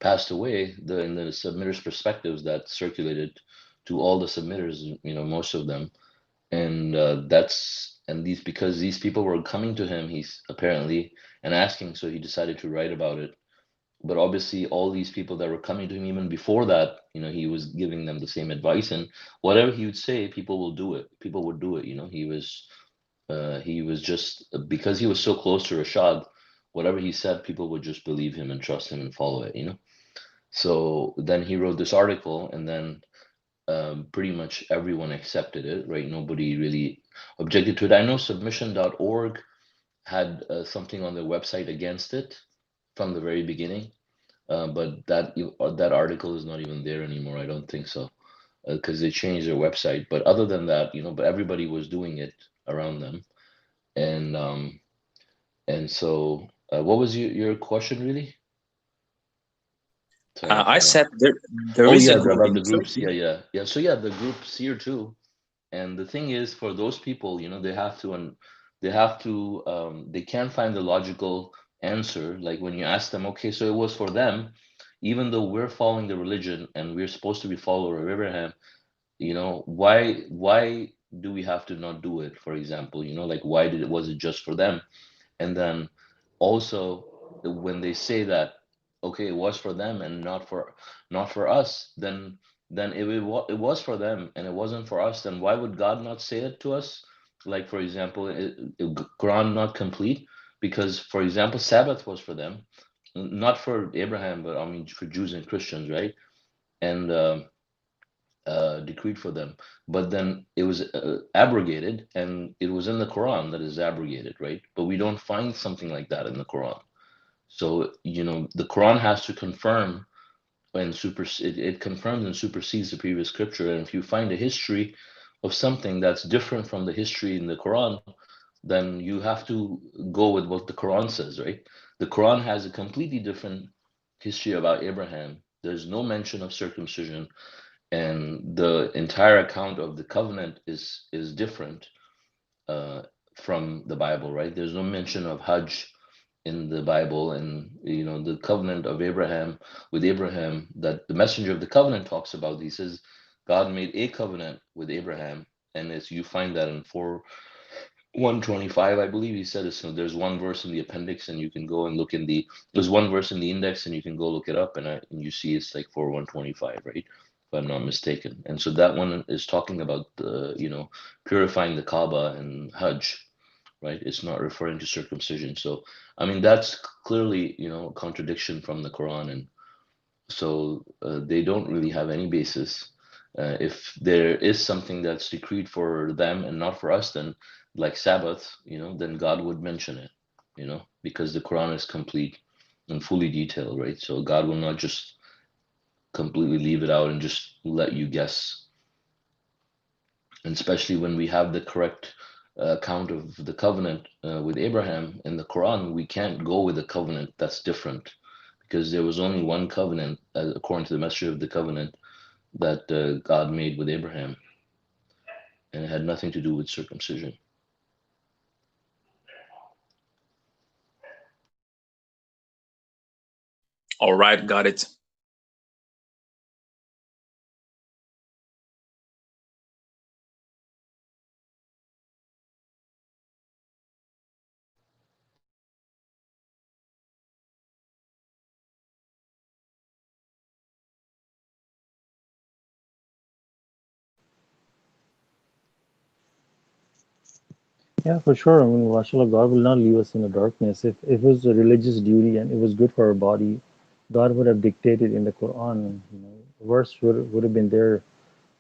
passed away, in the submitters' perspectives that circulated to all the submitters, most of them, and these, because these people were coming to him, he's apparently, and asking, so he decided to write about it. But obviously all these people that were coming to him even before that, he was giving them the same advice, and whatever he would say, people would do it. He was just, because he was so close to Rashad, whatever he said, people would just believe him and trust him and follow it. So then he wrote this article, and then pretty much everyone accepted it, right? Nobody really objected to it. I know submission.org had something on their website against it from the very beginning, but that article is not even there anymore. I don't think so, because they changed their website. But other than that, but everybody was doing it around them, and so what was your question really? Sorry, I I forgot. said there Oh is a yeah, group about in the groups. Turkey. Yeah. So yeah, the group Seer too. And the thing is, for those people, they can't find the logical answer. Like when you ask them, okay, so it was for them, even though we're following the religion and we're supposed to be follower of Abraham, why do we have to not do it? For example, like why was it just for them? And then also when they say that, okay, it was for them and not for us, then if it was for them and it wasn't for us, then why would God not say it to us? Like for example, Quran not complete because, for example, Sabbath was for them, not for Abraham, but I mean for Jews and Christians, right? And decreed for them, but then it was abrogated, and it was in the Quran that is abrogated, right? But we don't find something like that in the Quran. So, the Quran has to confirm and it confirms and supersedes the previous scripture. And if you find a history of something that's different from the history in the Quran, then you have to go with what the Quran says, right? The Quran has a completely different history about Abraham. There's no mention of circumcision, and the entire account of the covenant is different uh, from the Bible, right? There's no mention of Hajj in the Bible, and the covenant of Abraham with Abraham that the messenger of the covenant talks about. He says God made a covenant with Abraham, and as you find that in 125, I believe he said it. So there's one verse in the appendix, and you can go and look in the. There's one verse in the index, and you can go look it up, and you see it's like 125, right? If I'm not mistaken. And so that one is talking about the purifying the Kaaba and Hajj, right? It's not referring to circumcision. So I mean that's clearly a contradiction from the Quran, and so they don't really have any basis. If there is something that's decreed for them and not for us, then like Sabbath, then God would mention it, because the Quran is complete and fully detailed, right? So God will not just completely leave it out and just let you guess. And especially when we have the correct account of the covenant with Abraham in the Quran, we can't go with a covenant that's different because there was only one covenant, according to the messenger of the covenant, that God made with Abraham, and it had nothing to do with circumcision. All right, got it. Yeah, for sure. I mean, mashallah, God will not leave us in the darkness. If it was a religious duty and it was good for our body, God would have dictated in the Quran. Verse would have been there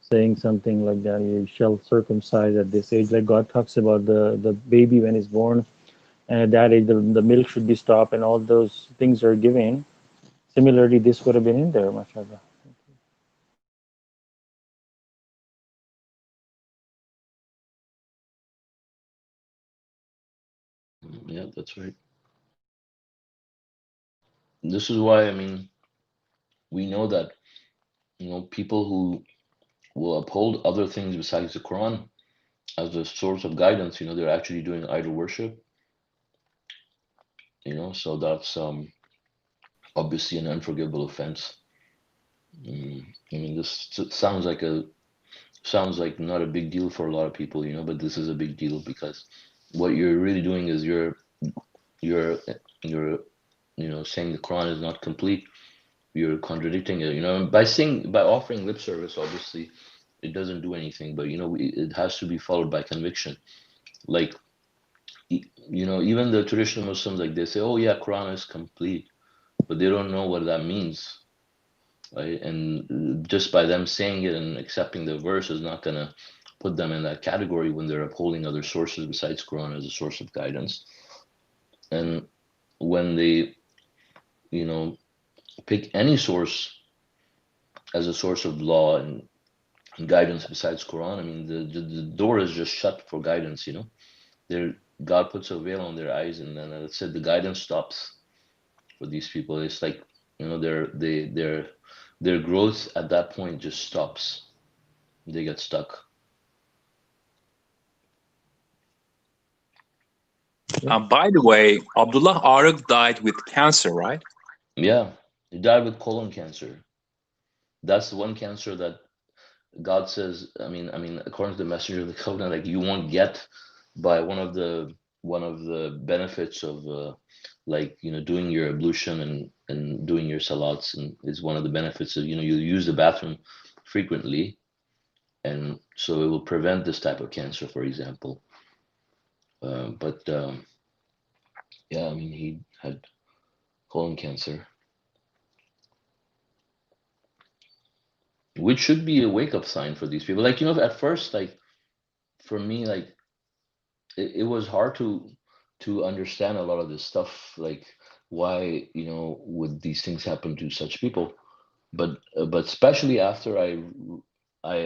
saying something like that. You shall circumcise at this age. Like God talks about the baby when he's born, and at that age, the milk should be stopped, and all those things are given. Similarly, this would have been in there, mashallah. Yeah, that's right. This is why, I mean, we know that, people who will uphold other things besides the Quran as a source of guidance, they're actually doing idol worship, so that's obviously an unforgivable offense. I mean, this sounds like not a big deal for a lot of people, but this is a big deal because what you're really doing is you're you're saying the Quran is not complete. You're contradicting it, by offering lip service. Obviously, it doesn't do anything, but it has to be followed by conviction. Like even the traditional Muslims, like they say, oh yeah, Quran is complete, but they don't know what that means, right? And just by them saying it and accepting the verse is not going to put them in that category when they're upholding other sources besides Quran as a source of guidance. And when they, you know, pick any source as a source of law and guidance besides Quran, I mean, the door is just shut for guidance. God puts a veil on their eyes, and then it said the guidance stops for these people. It's like their growth at that point just stops. They get stuck. By the way, Abdullah Aruk died with cancer, right? Yeah, he died with colon cancer. That's the one cancer that God says. I mean, according to the messenger of the covenant, like you won't get by one of the benefits of like doing your ablution and doing your salats, and is one of the benefits of you use the bathroom frequently, and so it will prevent this type of cancer, for example. But yeah, I mean, he had colon cancer, which should be a wake up sign for these people. Like at first, like for me, like it was hard to understand a lot of this stuff, like why, you know, would these things happen to such people? But especially after I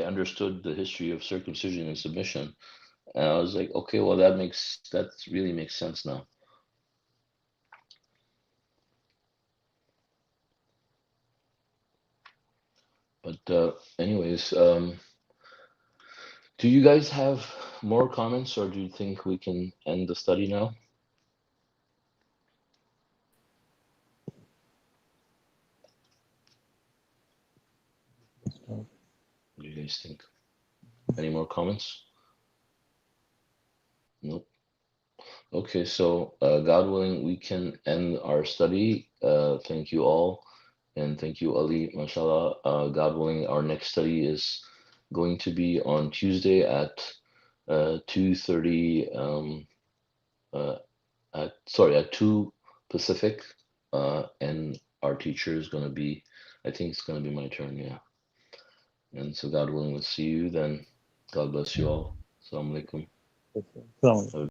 understood the history of circumcision and submission, and I was like, okay, well, that really makes sense now. But anyways, do you guys have more comments, or do you think we can end the study now? What do you guys think? Any more comments? Nope. Okay, so God willing, we can end our study. Thank you all, and thank you, Ali. Mashallah. God willing, our next study is going to be on Tuesday at 2:30. At 2 Pacific, and our teacher is going to be, I think it's going to be my turn, yeah. And so, God willing, we'll see you then. God bless you all. Assalamu alaikum. So, Have a